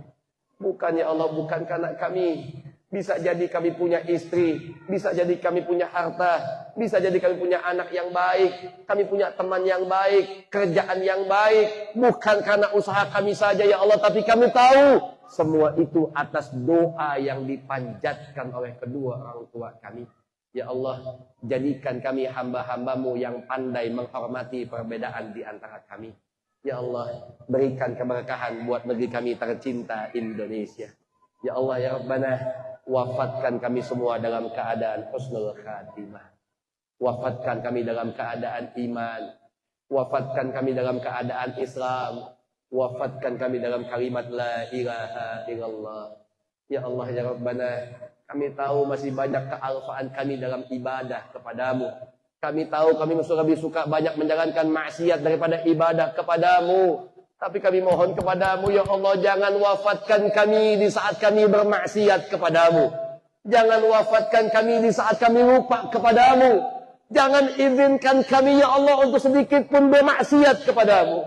Bukan ya Allah, bukan karena kami. Bisa jadi kami punya istri, bisa jadi kami punya harta, bisa jadi kami punya anak yang baik, kami punya teman yang baik, kerjaan yang baik. Bukan karena usaha kami saja ya Allah, tapi kami tahu semua itu atas doa yang dipanjatkan oleh kedua orang tua kami. Ya Allah, jadikan kami hamba-hambamu yang pandai menghormati perbedaan di antara kami. Ya Allah, berikan keberkahan buat negeri kami tercinta Indonesia. Ya Allah, ya Rabbana, wafatkan kami semua dalam keadaan husnul khatimah. Wafatkan kami dalam keadaan iman. Wafatkan kami dalam keadaan Islam. Wafatkan kami dalam kalimat la ilaha illallah. Ya Allah, ya Rabbana, kami tahu masih banyak kealfaan kami dalam ibadah kepadamu. Kami tahu kami lebih suka banyak menjalankan maksiat daripada ibadah kepadamu. Tapi kami mohon kepadamu ya Allah, jangan wafatkan kami di saat kami bermaksiat kepadamu. Jangan wafatkan kami di saat kami lupa kepadamu. Jangan izinkan kami, ya Allah, untuk sedikit pun bermaksiat kepadamu.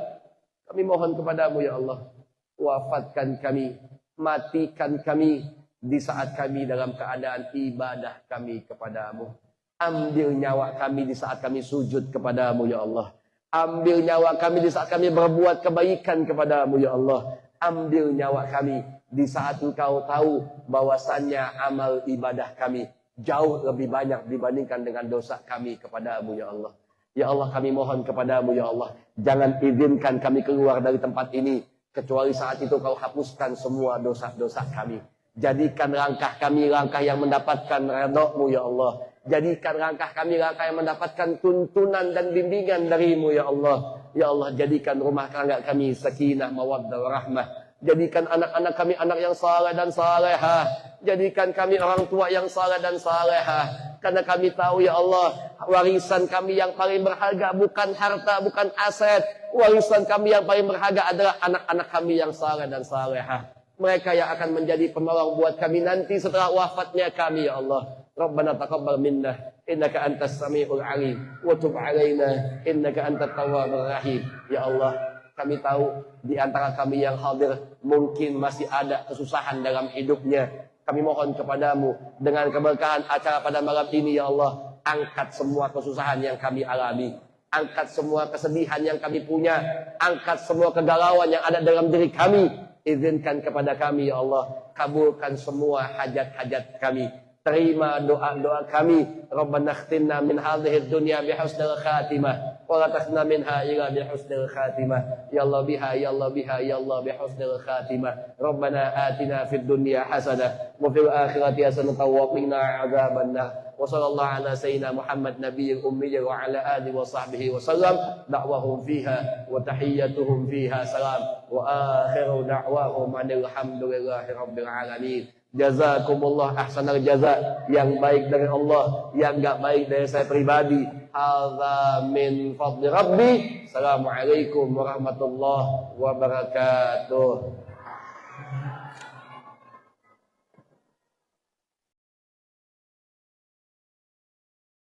Kami mohon kepadamu, ya Allah. Wafatkan kami, matikan kami di saat kami dalam keadaan ibadah kami kepadamu. Ambil nyawa kami di saat kami sujud kepadamu, ya Allah. Ambil nyawa kami di saat kami berbuat kebaikan kepadamu, ya Allah. Ambil nyawa kami di saat Engkau tahu bahwasannya amal ibadah kami jauh lebih banyak dibandingkan dengan dosa kami kepadamu, ya Allah. Ya Allah, kami mohon kepadamu, ya Allah. Jangan izinkan kami keluar dari tempat ini, kecuali saat itu Kau hapuskan semua dosa-dosa kami. Jadikan langkah kami langkah yang mendapatkan redha-Mu, ya Allah. Jadikan langkah kami langkah yang mendapatkan tuntunan dan bimbingan dari-Mu, ya Allah. Ya Allah, jadikan rumah tangga kami sakinah, mawaddah, rahmah. Jadikan anak-anak kami anak yang saleh dan salehah. Jadikan kami orang tua yang saleh dan salehah. Karena kami tahu, ya Allah, warisan kami yang paling berharga bukan harta, bukan aset. Warisan kami yang paling berharga adalah anak-anak kami yang saleh dan salehah. Mereka yang akan menjadi penolong buat kami nanti setelah wafatnya kami, ya Allah. Rabbana taqabbal minna innaka antas samiul alim wa tub alaina innaka antat tawwabur rahim. Ya Allah, kami tahu di antara kami yang hadir mungkin masih ada kesusahan dalam hidupnya. Kami mohon kepadamu dengan keberkahan acara pada malam ini, ya Allah, angkat semua kesusahan yang kami alami. Angkat semua kesedihan yang kami punya. Angkat semua kegalauan yang ada dalam diri kami. Izinkan kepada kami, ya Allah, kabulkan semua hajat-hajat kami. Terima doa-doa kami. Rabbana khtinna min hadhihi dunya bihusnil khatimah wa la takhna minha illa bihusnil khatimah. Ya Allah biha, ya Allah biha, ya Allah bihusnil khatimah. Rabbana atina fid dunya hasanah wa fil akhirati hasanah wa qina adzabannar. Wa sallallahu ala sayyidina Muhammad nabiyil ummi wa ala alihi wa sahbihi wa sallam. Da'wahum fiha wa tahiyyatuhum fiha salam wa akhiru da'wahum alhamdulillahi rabbil alamin. Jazakumullah ahsanal jaza, yang baik dari Allah, yang enggak baik dari saya pribadi. Hadza min fadli rabbi. Assalamualaikum warahmatullahi wabarakatuh.